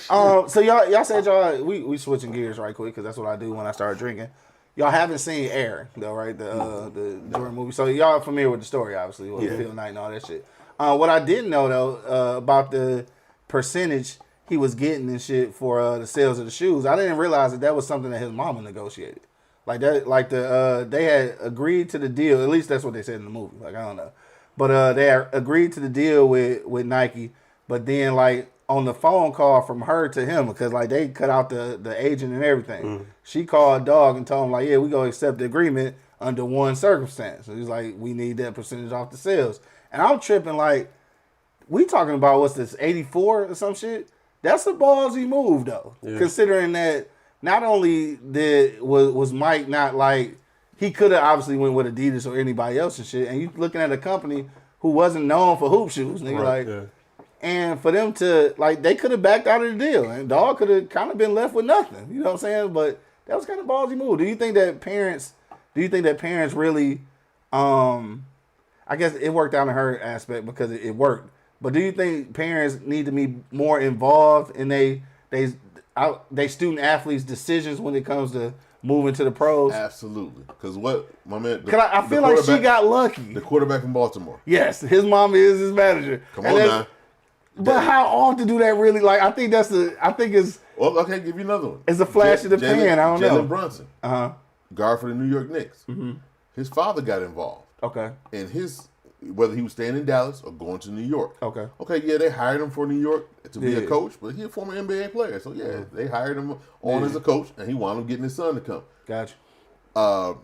So y'all said we switching gears right quick because that's what I do when I start drinking. Y'all haven't seen Air, though, right? The Jordan movie. So y'all familiar with the story, obviously, with Phil Knight and all that shit. What I didn't know, though, about the percentage he was getting and shit for the sales of the shoes, I didn't realize that was something that his mama negotiated. Like that, they had agreed to the deal. At least that's what they said in the movie. Like, I don't know. But they agreed to the deal with Nike. But then like on the phone call from her to him, because like they cut out the agent and everything. She called Dog and told him like, yeah, we gonna accept the agreement under one circumstance. So he's like, we need that percentage off the sales. And I'm tripping like, we talking about what's this, 84 or some shit? That's a ballsy move though. Yeah. Considering that not only was Mike not like, he could have obviously went with Adidas or anybody else and shit. And you looking at a company who wasn't known for hoop shoes, nigga. Right, like, yeah. And for them to, like, they could have backed out of the deal. And Dog could have kind of been left with nothing. You know what I'm saying? But that was kind of a ballsy move. Do you think that parents really, I guess it worked out in her aspect because it worked. But do you think parents need to be more involved in they student athletes' decisions when it comes to moving to the pros? Absolutely. Because what, my man... Because I feel like she got lucky. The quarterback from Baltimore. Yes. His mom is his manager. Come on now. But how often do that really, like, I think it's... Well, okay, give you another one. It's a flash in the pan, I don't know. Jalen Brunson. Guard for the New York Knicks. His father got involved. Okay. And whether he was staying in Dallas or going to New York. Okay. Okay, yeah, they hired him for New York to be a coach, but he's a former NBA player. So, yeah, they hired him on as a coach, and he wound up getting his son to come. Gotcha.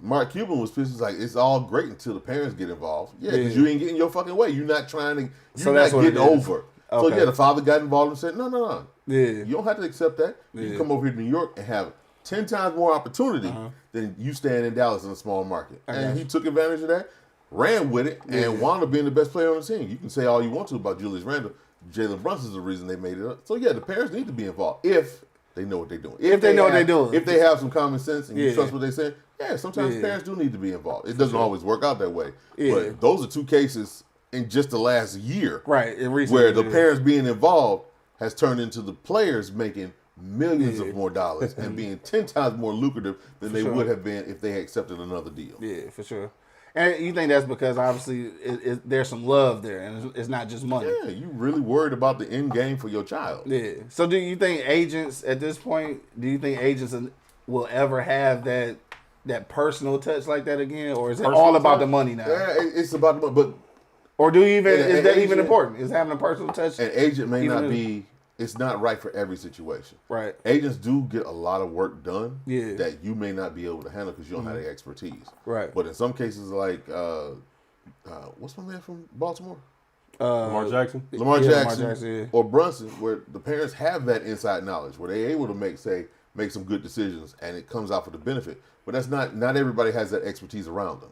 Mark Cuban was pissed. He's like, it's all great until the parents get involved. Yeah, because you ain't getting your fucking way. You're not trying to, you're not getting over. Okay. So, yeah, the father got involved and said, no. Yeah. You don't have to accept that. You can come over here to New York and have 10 times more opportunity than you staying in Dallas in a small market. And he took advantage of that, ran with it, and wound up being the best player on the team. You can say all you want to about Julius Randle. Jalen Brunson's the reason they made it up. So, yeah, the parents need to be involved if they know what they're doing. If they know what they're doing. If they have some common sense and you trust what they're saying, sometimes parents do need to be involved. It doesn't always work out that way. But those are two cases in just the last year. Right. Where the parents being involved has turned into the players making millions of more dollars and being 10 times more lucrative than they would have been if they had accepted another deal. Yeah, for sure. And you think that's because obviously there's some love there and it's not just money. Yeah, you really worried about the end game for your child. Yeah. So do you think agents at this point, will ever have that personal touch like that again? Or is it all about the money now? Yeah, it's about the money. But or is that even important? Is having a personal touch? An agent may not be, it's not right for every situation. Right. Agents do get a lot of work done that you may not be able to handle because you don't have the expertise. Right. But in some cases, like, what's my man from Baltimore? Lamar Jackson. Lamar Jackson or Brunson, where the parents have that inside knowledge, where they're able to make some good decisions and it comes out for the benefit. But that's not everybody has that expertise around them.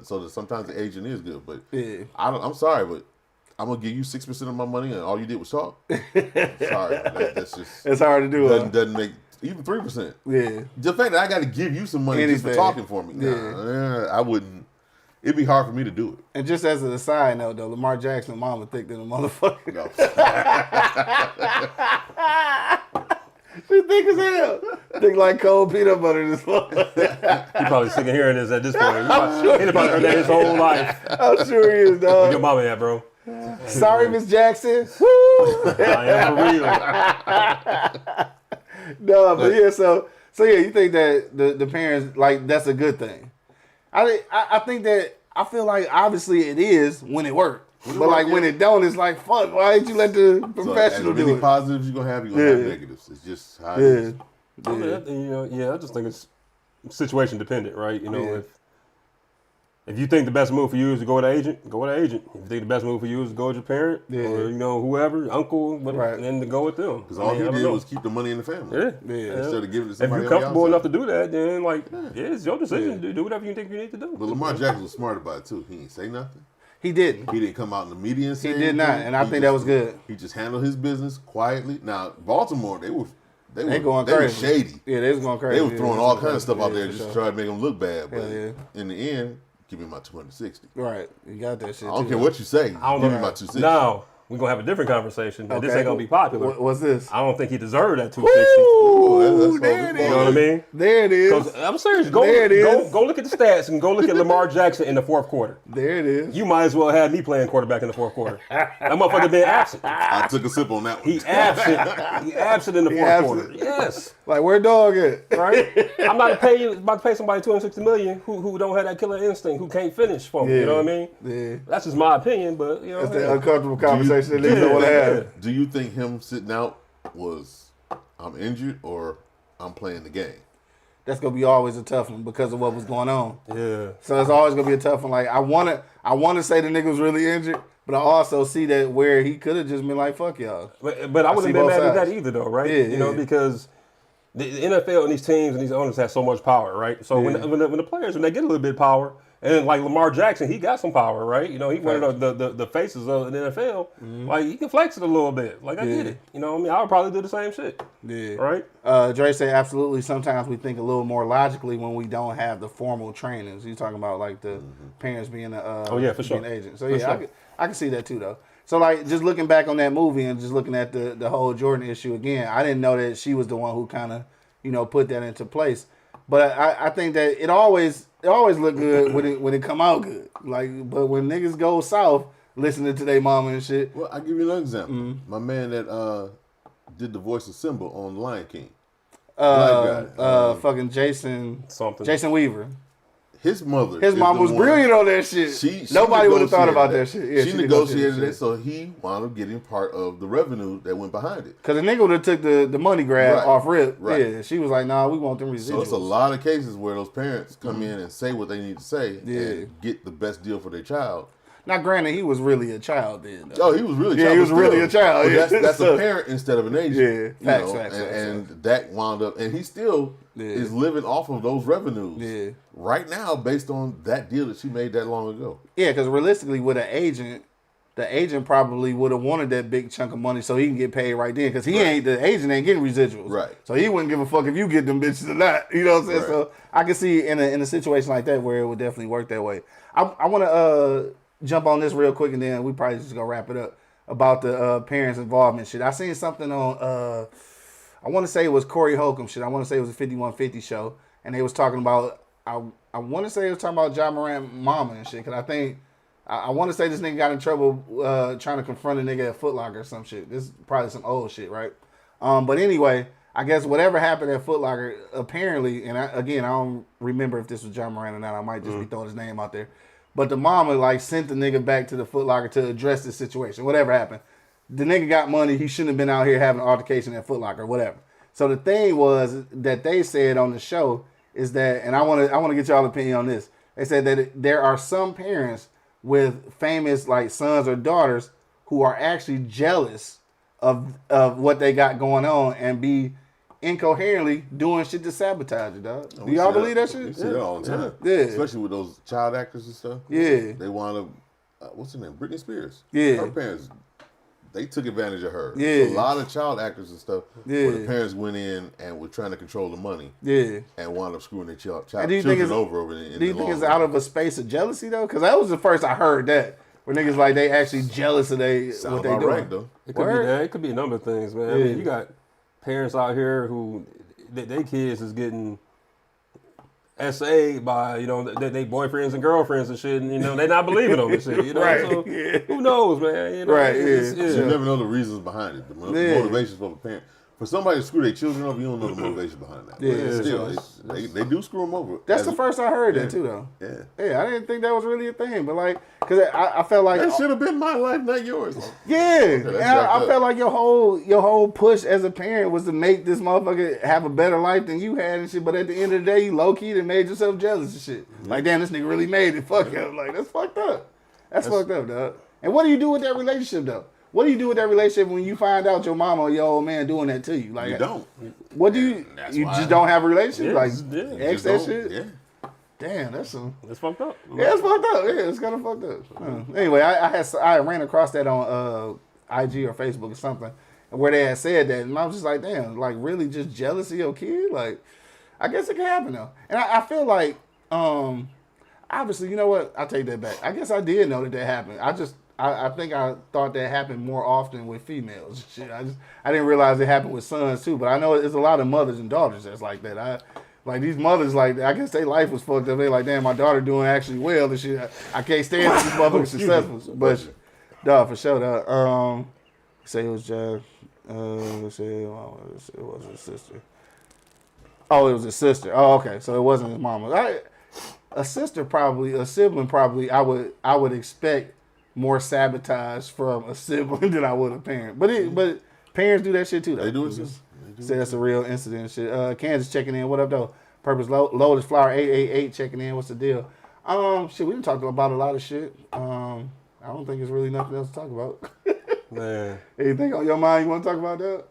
So that sometimes the agent is good. But I'm sorry, but I'm gonna give you 6% of my money, and all you did was talk. Sorry, that's just it's hard to do. Doesn't make even 3%. Yeah, the fact that I got to give you some money just for talking for me, I wouldn't. It'd be hard for me to do it. And just as a side note, though, Lamar Jackson mama thick than a motherfucker. No. She thick as hell. Thick like cold peanut butter. This He probably sick of hearing this at this point. He probably heard that his whole life. I'm sure he is, dog. Where your mama at, bro? Sorry, Miss Jackson. I am for real. No, but yeah, so yeah, you think that the parents, like, that's a good thing. I think that, I feel like obviously it is when it works. But like when it don't, it's like, fuck, why didn't you let the professional do it? Positives you're gonna have negatives. It's just how it is. I just think it's situation dependent, right? You know, if you think the best move for you is to go with an agent, go with an agent. If you think the best move for you is to go with your parent or whoever, uncle, whatever, then to go with them. Because all he did was keep the money in the family. Instead of giving it to somebody else. If you're comfortable enough to do that, then it's your decision. Do whatever you think you need to do. But Lamar Jackson was smart about it too. He didn't say nothing. He didn't. He didn't come out in the media and say anything. He did not, and I think that was good. He just handled his business quietly. Now, Baltimore, they were going crazy. They were shady. Yeah, they was going crazy. They were throwing all kinds of stuff out there just to try to make them look bad. But in the end, give me my 260. Right. You got that shit. I don't care what you say. Give me my 260. Now, we're gonna have a different conversation. And this Okay. ain't gonna be popular. What's this? I don't think he deserved that 260. Ooh, that's there it what You know what I is. mean? There it is. 'Cause I'm serious. Go There it is. go look at the stats and go look at Lamar Jackson in the fourth quarter. There it is. You might as well have me playing quarterback in the fourth quarter. That motherfucker been absent. I took a sip on that one. He absent. He absent in the fourth absent. quarter. Yes. Like, where dog at? Right? I'm not about to pay somebody $260 million who don't have that killer instinct, who can't finish for me. You know what I mean? Yeah. That's just my opinion, but you know. That's hey. the uncomfortable conversation that niggas yeah, don't want to yeah. have. Do you think him sitting out was I'm injured or I'm playing the game? That's gonna be always a tough one because of what was going on. Yeah. So it's always gonna be a tough one. Like I wanna say the nigga was really injured, but I also see that where he could have just been like, fuck y'all. But I wouldn't see have been both mad at sides. that either, though, right? Yeah, you know, yeah. because the NFL and these teams and these owners have so much power, right? So when the players, when they get a little bit of power, and like Lamar Jackson, he got some power, right? You know, he one of the faces of the NFL. Like, he can flex it a little bit. Like, I get it. You know what I mean? I would probably do the same shit. Yeah. Right? Dre said absolutely. Sometimes we think a little more logically when we don't have the formal trainings. You talking about like the parents being Oh, yeah, for sure. being agent. So For yeah, sure. I can see that too though. So like just looking back on that movie and just looking at the whole Jordan issue again, I didn't know that she was the one who kind of put that into place. But I think that it always look good when it come out good. Like, but when niggas go south listening to their mama and shit. Well, I'll give you another example. My man that did the voice of Simba on Lion King. Black guy. Fucking Jason Something. Weaver. His mother. His is mom the was one- brilliant on that shit. She Nobody would have thought negotiated about that shit. Yeah, she negotiated shit. it, so he wound up getting part of the revenue that went behind it. Cause the nigga would have took the money grab Right. off rip. Right. Yeah, she was like, nah, we want them residuals. So it's a lot of cases where those parents come in and say what they need to say Yeah. and get the best deal for their child. Now, granted, he was really a child then. Though. Oh, he was really Yeah, child, he was but really still. a child, But yeah. that's So- a parent instead of an agent. Yeah, you facts, know, facts, and facts. that wound up, and he still is living off of those revenues. Yeah. Right now, based on that deal that she made that long ago. Yeah, because realistically, with an agent, the agent probably would have wanted that big chunk of money so he can get paid right then. Because the agent ain't getting residuals. Right. So he wouldn't give a fuck if you get them bitches or not. You know what I'm saying? Right. So I can see in a situation like that where it would definitely work that way. I want to jump on this real quick and then we probably just gonna wrap it up about the parents' involvement shit. I seen something on I want to say it was Corey Holcomb shit. I want to say it was a 5150 show, and they was talking about I want to say it was talking about John Morant's mama and shit. Cause I think I want to say this nigga got in trouble trying to confront a nigga at Foot Locker or some shit. This is probably some old shit, right? But anyway, I guess whatever happened at Foot Locker, apparently, and I don't remember if this was John Morant or not. I might just be throwing his name out there. But the mama like sent the nigga back to the Foot Locker to address the situation. Whatever happened. The nigga got money. He shouldn't have been out here having an altercation at Foot Locker, whatever. So the thing was that they said on the show is that, and I want to get y'all opinion on this. They said that there are some parents with famous like sons or daughters who are actually jealous of what they got going on and be incoherently doing shit to sabotage it, dog. Do y'all believe that shit? We see that all the time. Yeah. Especially with those child actors and stuff. Yeah. They wound up, what's her name? Britney Spears. Yeah. Her parents, they took advantage of her. Yeah. So a lot of child actors and stuff Yeah. where the parents went in and were trying to control the money Yeah. and wound up screwing their And do you think children it's over in Do you the think long it's run. out of a space of jealousy though? Because that was the first I heard that where niggas like they actually jealous of Sound what they about doing. right, though. It could Word? be that. It could be a number of things, man. I Yeah. mean, you got parents out here who their kids is getting SA'd by, they boyfriends and girlfriends and shit, and, they not believing them and shit, Right, So, yeah. who knows, man? Right, You never know the reasons behind it. The motivations for the parent. For somebody to screw their children over, you don't know the motivation behind that. Yeah, But still, sure. they do screw them over. That's As- the first I heard Yeah. that too though. Yeah. Yeah, I didn't think that was really a thing, but like, cause I felt like That should have been my life, not yours. yeah, and that's I jacked felt up. like your whole push as a parent was to make this motherfucker have a better life than you had and shit. But at the end of the day, you low key done made yourself jealous and shit. Like damn, this nigga really made it. Fuck him. Like that's fucked up. That's fucked up, dog. And what do you do with that relationship though? What do you do with that relationship when you find out your mama or your old man doing that to you? Like You don't. What do you? That's You why- just don't have a relationship? Yeah, like yeah. ex Just that don't. shit? Yeah. Damn, that's some. It's fucked up. Yeah, it's fucked up. Yeah, it's kind of fucked up. Anyway, I ran across that on IG or Facebook or something, where they had said that, and I was just like, damn, like really just jealous of your kid. Like, I guess it can happen though, and I feel like, obviously, you know what? I take that back. I guess I did know that happened. I I think I thought that happened more often with females. Shit, I didn't realize it happened with sons too. But I know there's a lot of mothers and daughters that's like that. Like these mothers, like I guess their life was fucked up. They like, damn, my daughter doing actually well and shit. I can't stand these motherfuckers successful. But dog, for sure, dog. Say it was Jack. Let's say it was his sister. Oh, it was his sister. Oh, okay. So it wasn't his mama. A sibling probably. I would expect more sabotage from a sibling than I would a parent. But parents do that shit too, though. They do it too. Say that's a real incident and shit. Kansas checking in. What up, though? Purpose Lotus Flower 888 checking in. What's the deal? Shit, we done talked about a lot of shit. I don't think it's really nothing else to talk about. Man. Anything on your mind you want to talk about that?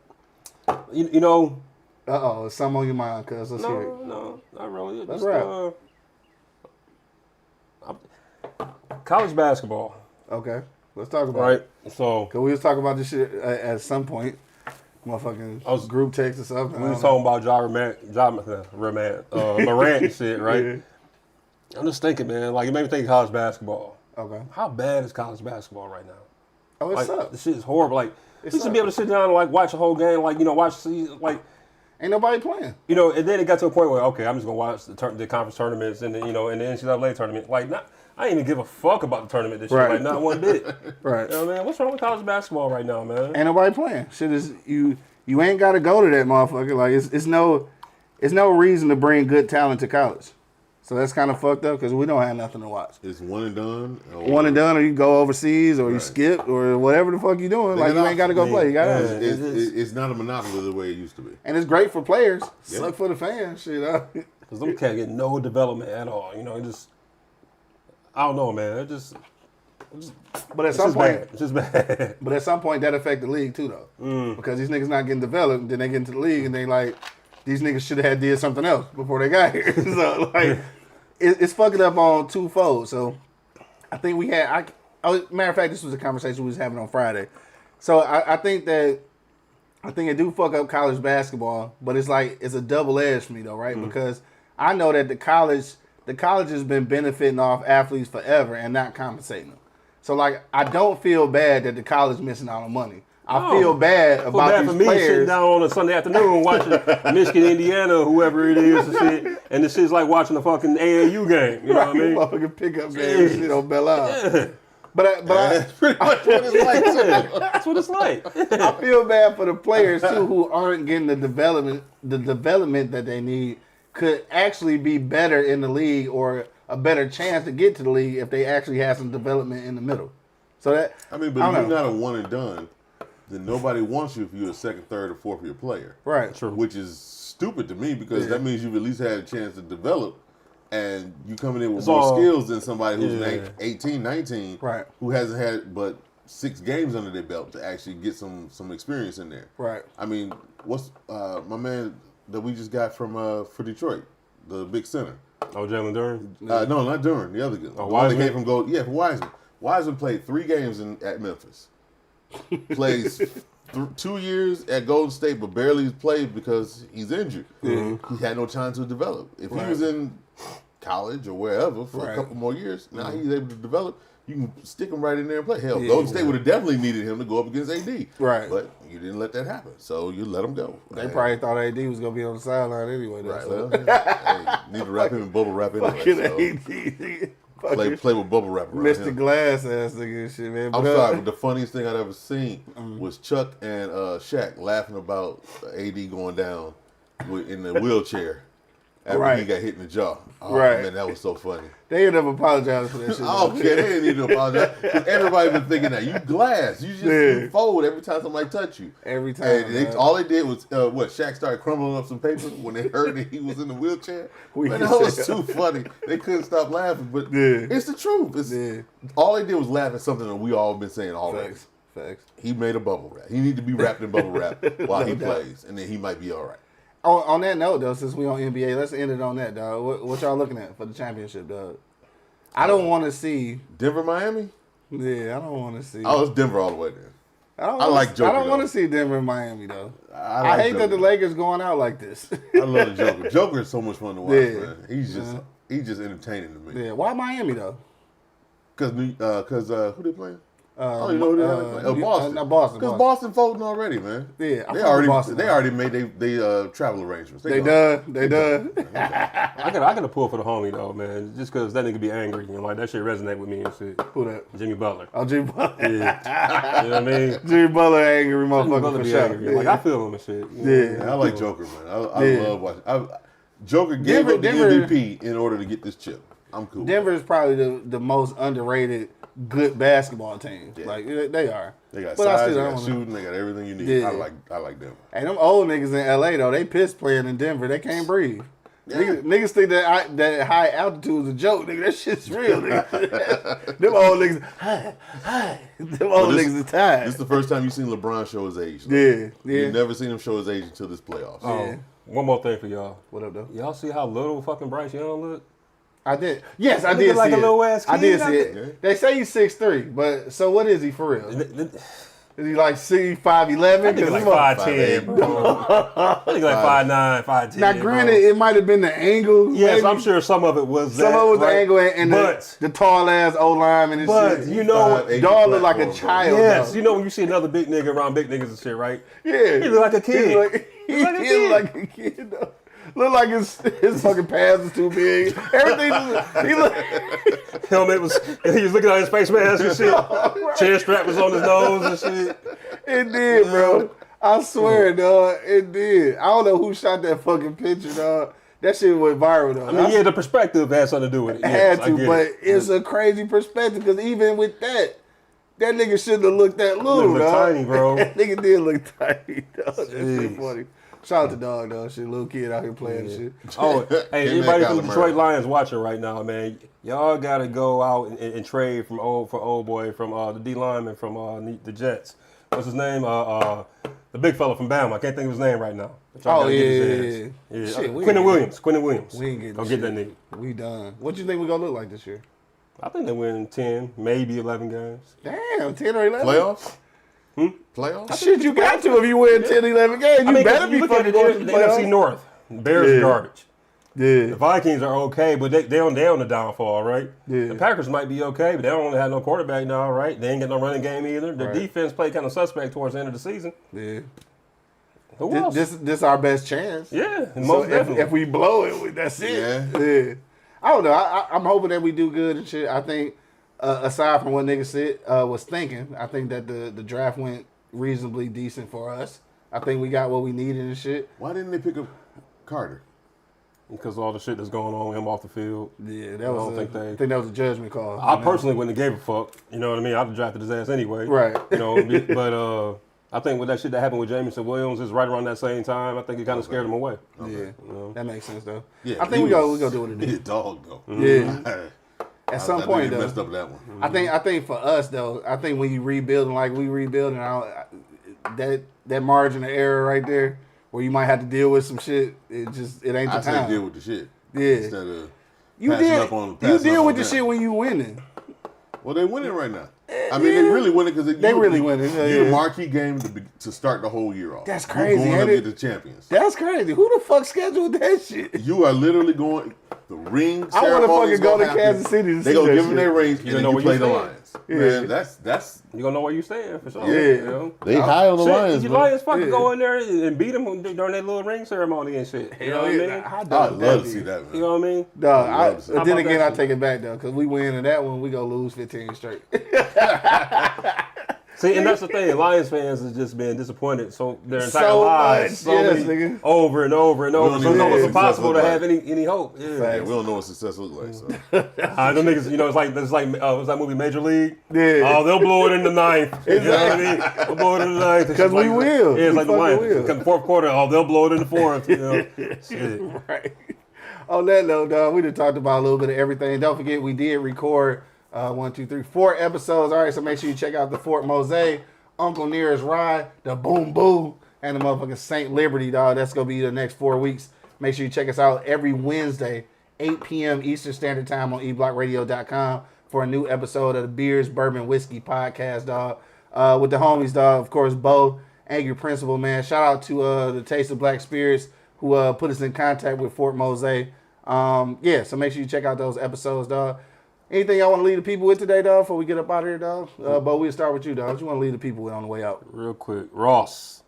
You know. It's something on your mind, cuz. Let's hear it. No, not really. Let's Just, college basketball. Okay, let's talk about Right. it. So Cause we was talking about this shit at some point. Motherfucking group text or something. we was talking about Morant and shit, right? Yeah. I'm just thinking, man. Like, it made me think of college basketball. Okay. How bad is college basketball right now? Oh, it Like, sucks. the shit is horrible. Like, It we used to be able to sit down and like watch a whole game, like watch like. Ain't nobody playing. And then it got to a point where, okay, I'm just gonna watch the conference tournaments and the NCAA tournament. Like, I ain't even give a fuck about the tournament this year. Right. Like, not one bit. Right. You know what I mean? What's wrong with college basketball right now, man? Ain't nobody playing. Shit is you ain't got to go to that motherfucker. Like it's no reason to bring good talent to college. So that's kind of fucked up because we don't have nothing to watch. It's one and done. One and done, or you go overseas, or you skip, or whatever the fuck you doing. Like you ain't got to go play. You got to. It's not a monopoly the way it used to be. And it's great for players. Suck for the fans. Shit. Because them can't get no development at all. I don't know, man. But at some point, it's just bad. But at some point, that affect the league too, though. Because these niggas not getting developed, then they get into the league and they like, these niggas should have did something else before they got here. So like, it's fucking up on twofold. So I think we had. Matter of fact, this was a conversation we was having on Friday. So I think it do fuck up college basketball, but it's a double edged for me though, right? Because I know that the college has been benefiting off athletes forever and not compensating them. So like, I don't feel bad that the college missing out on money. I feel bad about these for me players. sitting down on a Sunday afternoon watching Michigan, Indiana, whoever it is, and shit, and this shit's like watching a fucking AAU game. You know what I mean? Motherfucking pickup game and shit on Belle Isle. Yeah. But That's pretty much what it's like too. That's what it's like. I feel bad for the players too who aren't getting the development that they need. Could actually be better in the league or a better chance to get to the league if they actually have some development in the middle. So that But if you're not a one and done, then nobody wants you if you're a second, third, or fourth year player. Right. True. Which is stupid to me because that means you've at least had a chance to develop and you coming in with more skills than somebody who's 18, 19, right, who hasn't had but 6 games under their belt to actually get some experience in there. Right. I mean, what's my man that we just got from for Detroit, the big center? Oh, Jalen Duren? No, not Duren. The other guy. Oh, the one that Wiseman? came from Gold. Yeah, for Wiseman. Wiseman played 3 games at Memphis. Plays 2 years at Golden State, but barely played because he's injured. Mm-hmm. He had no time to develop. If he was in college or wherever for a couple more years, now he's able to develop. You can stick him right in there and play. Hell, Golden State would have definitely needed him to go up against AD. Right. But you didn't let that happen, so you let him go. They probably thought AD was going to be on the sideline anyway. Though, Right. so. Well, need to wrap him in bubble wrap anyway. Fucking AD. Play with bubble wrap around Mr. him. Glass ass nigga and shit, man. I'm sorry, but the funniest thing I'd ever seen was Chuck and Shaq laughing about AD going down in the wheelchair after he got hit in the jaw. Oh, man, that was so funny. They ended up apologizing for that shit. Okay, they didn't need to apologize. Everybody been thinking that. You glass. You just you fold every time somebody touch you. Every time. And all they did was, Shaq started crumbling up some paper when they heard that he was in the wheelchair. Man, that was too funny. They couldn't stop laughing, but it's the truth. All they did was laugh at something that we all been saying already. Facts. He made a bubble wrap. He need to be wrapped in bubble wrap while he plays, and then he might be all right. On that note, though, since we on NBA, let's end it on that, dog. What y'all looking at for the championship, dog? I don't want to see Denver, Miami. Yeah, I don't want to see. Oh, it's Denver all the way there. I like Joker. I don't want to see Denver and Miami though. I hate that the Lakers going out like this. I love the Joker. Joker is so much fun to watch, man. He's just entertaining to me. Yeah, why Miami though? Because who they playing? Oh, you know who they are? Boston. Boston. Because Boston folding already, man. Yeah, I'm they from already Boston, they though. already made they travel arrangements. They done. I got to pull for the homie though, man. Just because that nigga be angry, you know, like that shit resonate with me and shit. Who that? Jimmy Butler. Oh, Jimmy Butler. Yeah. You know what I mean? Jimmy Butler, angry Jimmy motherfucker Butler for be sure. angry. Yeah. Like I feel him and shit. Yeah, I like Joker, man. I love watching. Joker gave up the Denver- MVP in order to get this chip. I'm cool. Denver is probably the most underrated good basketball team. Yeah. Like they are. They got But I size, they still got don't shooting, they got everything you need. Yeah. I like Denver. Hey, them old niggas in LA though, they pissed playing in Denver. They can't breathe. Yeah. Niggas think that high altitude is a joke, nigga. That shit's real, nigga. Them old niggas, hi. Them old niggas is tired. This is the first time you've seen LeBron show his age. Yeah. You've never seen him show his age until this playoffs. Yeah. One more thing for y'all. What up, though? Y'all see how little fucking Bryce Young look? I did. Yes, I Nigga did like see a it. little ass I did kid, see it. yeah. They say he's 6'3", but so what is he for real? Is he like 5'11"? Nigga like 5'10", 5'8", bro. Nigga like 5'9", 5'10". Now, granted, it might have been the angle. Yes, maybe. I'm sure some of it was that. Some of it was the right? angle and but the tall ass O lineman and But shit. you know, 5'8" dog look like a platform, child. yes, though. you know when you see another big nigga around big niggas and shit, right? Yeah, He look like a kid. He look like a kid. Though. Look like his fucking pads is too big. Everything. He look. Helmet was, he was looking at his face mask and shit. Chin strap was on his nose and shit. It did, bro. I swear, dog. It did. I don't know who shot that fucking picture, dog. That shit went viral, though. I mean, yeah, the perspective had something to do with it. Yes, had to, I get but it. it's a crazy perspective because even with that nigga shouldn't have looked that little, Look dog. tiny, bro. That nigga did look tiny, dog. That shit Jeez. funny. Shout out to dog, though. Shit, little kid out here playing and shit. Oh, hey, Him and anybody from the Kyler Detroit Murray. Lions watching right now, man, y'all gotta go out and trade for old boy from the D lineman from the Jets. What's his name? The big fella from Bama. I can't think of his name right now. But y'all Oh, gotta get his yeah. ass. Shit, we Quentin ain't Williams. Quentin Williams. We ain't getting Go shit. get that nigga. We done. What you think we gonna look like this year? I think they win 10, maybe 11 games. Damn, 10 or 11? Playoffs? Playoffs? Shit, you got to if you win 10, 11 games. You better be look at fucking going to the the NFC playoffs. North. Bears are Yeah. garbage. The Yeah. Vikings are okay, but they on the downfall, right? Yeah. The Packers might be okay, but they don't have no quarterback now, right? They ain't got no running game either. Their Right. defense played kind of suspect towards the end of the season. Yeah. Who else? This our best chance. Yeah, So most definitely. if we blow it, that's it. Yeah. I don't know. I'm hoping that we do good and shit. I think, aside from what niggas said, was thinking, I think that the draft went reasonably decent for us. I think we got what we needed and shit. Why didn't they pick up Carter? Because of all the shit that's going on with him off the field. Yeah, that I was. don't think I think that was a judgment call. I personally wouldn't have gave a fuck. You know what I mean? I'd have drafted his ass anyway. Right. You know, but I think with that shit that happened with Jamison Williams is right around that same time. I think it kind of scared him away. Yeah, that makes sense though. Yeah, I think we go do what it He a is. dog though. Yeah. At some I point think he though. messed up that one. I think for us though, I think when you rebuilding like we rebuilding, that margin of error right there, where you might have to deal with some shit, it ain't the I say time. deal with the shit. Yeah. Instead of You passing deal up on you passing deal up with on the them. shit when you winning. Well, they winning right now. I mean, they really winning because They really winning, yeah, You're yeah. a marquee game to start the whole year off. That's You're crazy, going ain't up it? get the champions. That's crazy. Who the fuck scheduled that shit? You are literally going. The ring I wanna ceremony is fucking go gonna to happen. Kansas City to They see gonna that give them shit. their rings and You then know you where play you the stand. Lions. Yeah. Man, that's You gonna know where you stand for sure. Yeah. You know? they high on the Shit, Lions. you man. Lions fucking Yeah. go in there and beat them during their little ring ceremony and shit. You know what I mean? How I'd dope would love that to see be? that, man. You know what I mean? Dog, I'd love to see but that. then How about again, that I shit? take it back though, because we win in that one, we gonna lose 15 straight. See, and that's the thing. Lions fans has just been disappointed their entire So lives, much, yes, nigga. over and over and over. don't So it's even almost know what impossible to success have look any hope. Yeah. Yeah, we don't know what success looks like. So. Them niggas, you know, it's like what's that movie Major League? Yeah. Oh, they'll blow it in the ninth. You know what I mean? They'll blow it in the ninth. It's 'Cause just we like, will. Yeah, it's We like the fucking Lions. will. Come the fourth quarter, oh, they'll blow it in the fourth. You know, shit. Right. On that note, dog, we done talked about a little bit of everything. Don't forget, we did record 4 episodes. All right, so make sure you check out the Fort Mose, Uncle Nearest Ride, the Boom Boom, and the motherfucking St. Liberty, dog. That's going to be the next 4 weeks. Make sure you check us out every Wednesday, 8 p.m. Eastern Standard Time on eblockradio.com for a new episode of the Beers, Bourbon, Whiskey podcast, dog. With the homies, dog. Of course, Bo, Angry Principal, man. Shout out to the Taste of Black Spirits who put us in contact with Fort Mose. Yeah, so make sure you check out those episodes, dog. Anything y'all want to leave the people with today, dog, before we get up out of here, dog? But we'll start with you, dog. What you want to leave the people with on the way out? Real quick, Ross.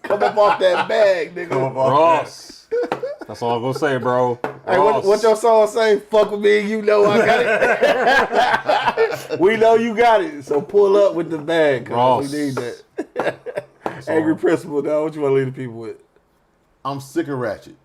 Come up off that bag, nigga. Ross. That's all I'm gonna say, bro. Hey, what your song say? Fuck with me, you know I got it. We know you got it, so pull up with the bag. Ross. We need that. Angry Principal, dog. What you want to leave the people with? I'm sick of Ratchet.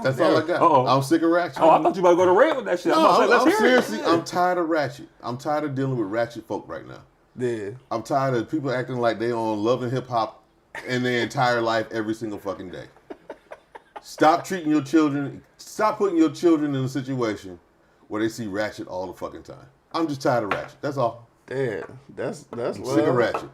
That's all I got. Uh-oh. I'm sick of Ratchet. Oh, I thought you about to go to red with that shit. No, Let's hear seriously, it. I'm tired of Ratchet. I'm tired of dealing with Ratchet folk right now. Yeah. I'm tired of people acting like they on Love and Hip Hop in their entire life every single fucking day. Stop treating your children. Stop putting your children in a situation where they see Ratchet all the fucking time. I'm just tired of Ratchet. That's all. Damn. That's I'm sick of Ratchet.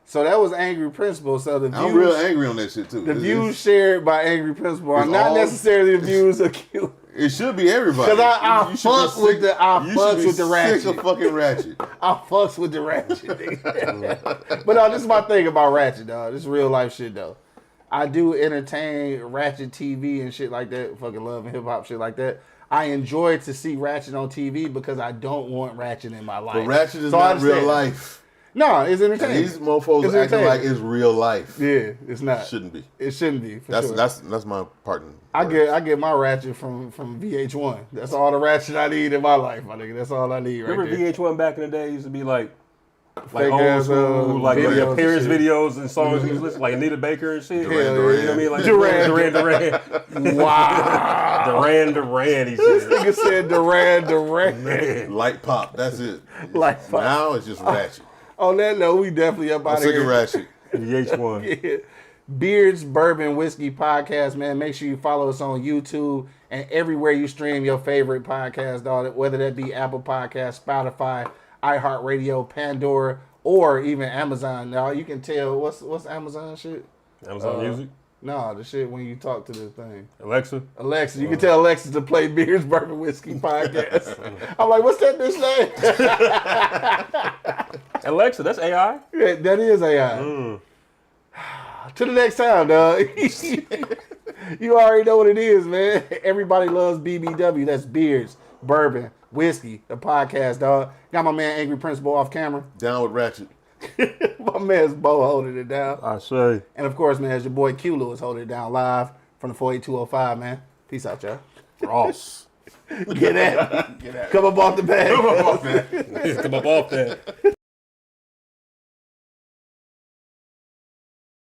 So that was Angry Principal. So the views, I'm real angry on that shit too. The views shared by Angry Principal are not necessarily the views of Q. It should be everybody. Because I fucks with the Ratchet. Sick of fucking Ratchet. I fucks with the Ratchet. But no, this is my thing about Ratchet, dog. This is real life shit, though. I do entertain Ratchet TV and shit like that. Fucking Love and Hip Hop shit like that. I enjoy to see Ratchet on TV because I don't want Ratchet in my life. But Ratchet is not real life. No, it's entertaining. And these mofos acting like it's real life. Yeah, it's not. Shouldn't be. It shouldn't be. That's my partner. I get my Ratchet from VH1. That's all the Ratchet I need in my life, my nigga. That's all I need right Remember there. VH1 back in the day used to be like Fake old ass, school, like videos appearance and shit. videos and songs you listen, like Anita Baker and shit. Duran You know what I mean? Like Duran. Wow. Duran. He said. Nigga said Duran. Man. Light pop. That's it. Like fuck. Now it's just Ratchet. On that note, we definitely up I'm out of sick of here. Ratchet. VH1. Yeah. Beards Bourbon Whiskey Podcast, man. Make sure you follow us on YouTube and everywhere you stream your favorite podcast, dog. Whether that be Apple Podcasts, Spotify, iHeartRadio, Pandora, or even Amazon. Now you can tell what's Amazon shit. Amazon Music. No, the shit when you talk to the thing. Alexa. Alexa, you can tell Alexa to play Beards Bourbon Whiskey Podcast. I'm like, what's that bitch name? Alexa, that's AI. Yeah, that is AI. To the next time, dog. You already know what it is, man. Everybody loves BBW. That's Beards, Bourbon, Whiskey, the podcast, dog. Got my man Angry Principal off camera. Down with Ratchet. My man's Bo holding it down. I say. And of course, man, it's your boy Q Lewis holding it down live from the 48205, man. Peace out, y'all. Ross. Get at it. Come up off the bag. Come on, man. Come up off that.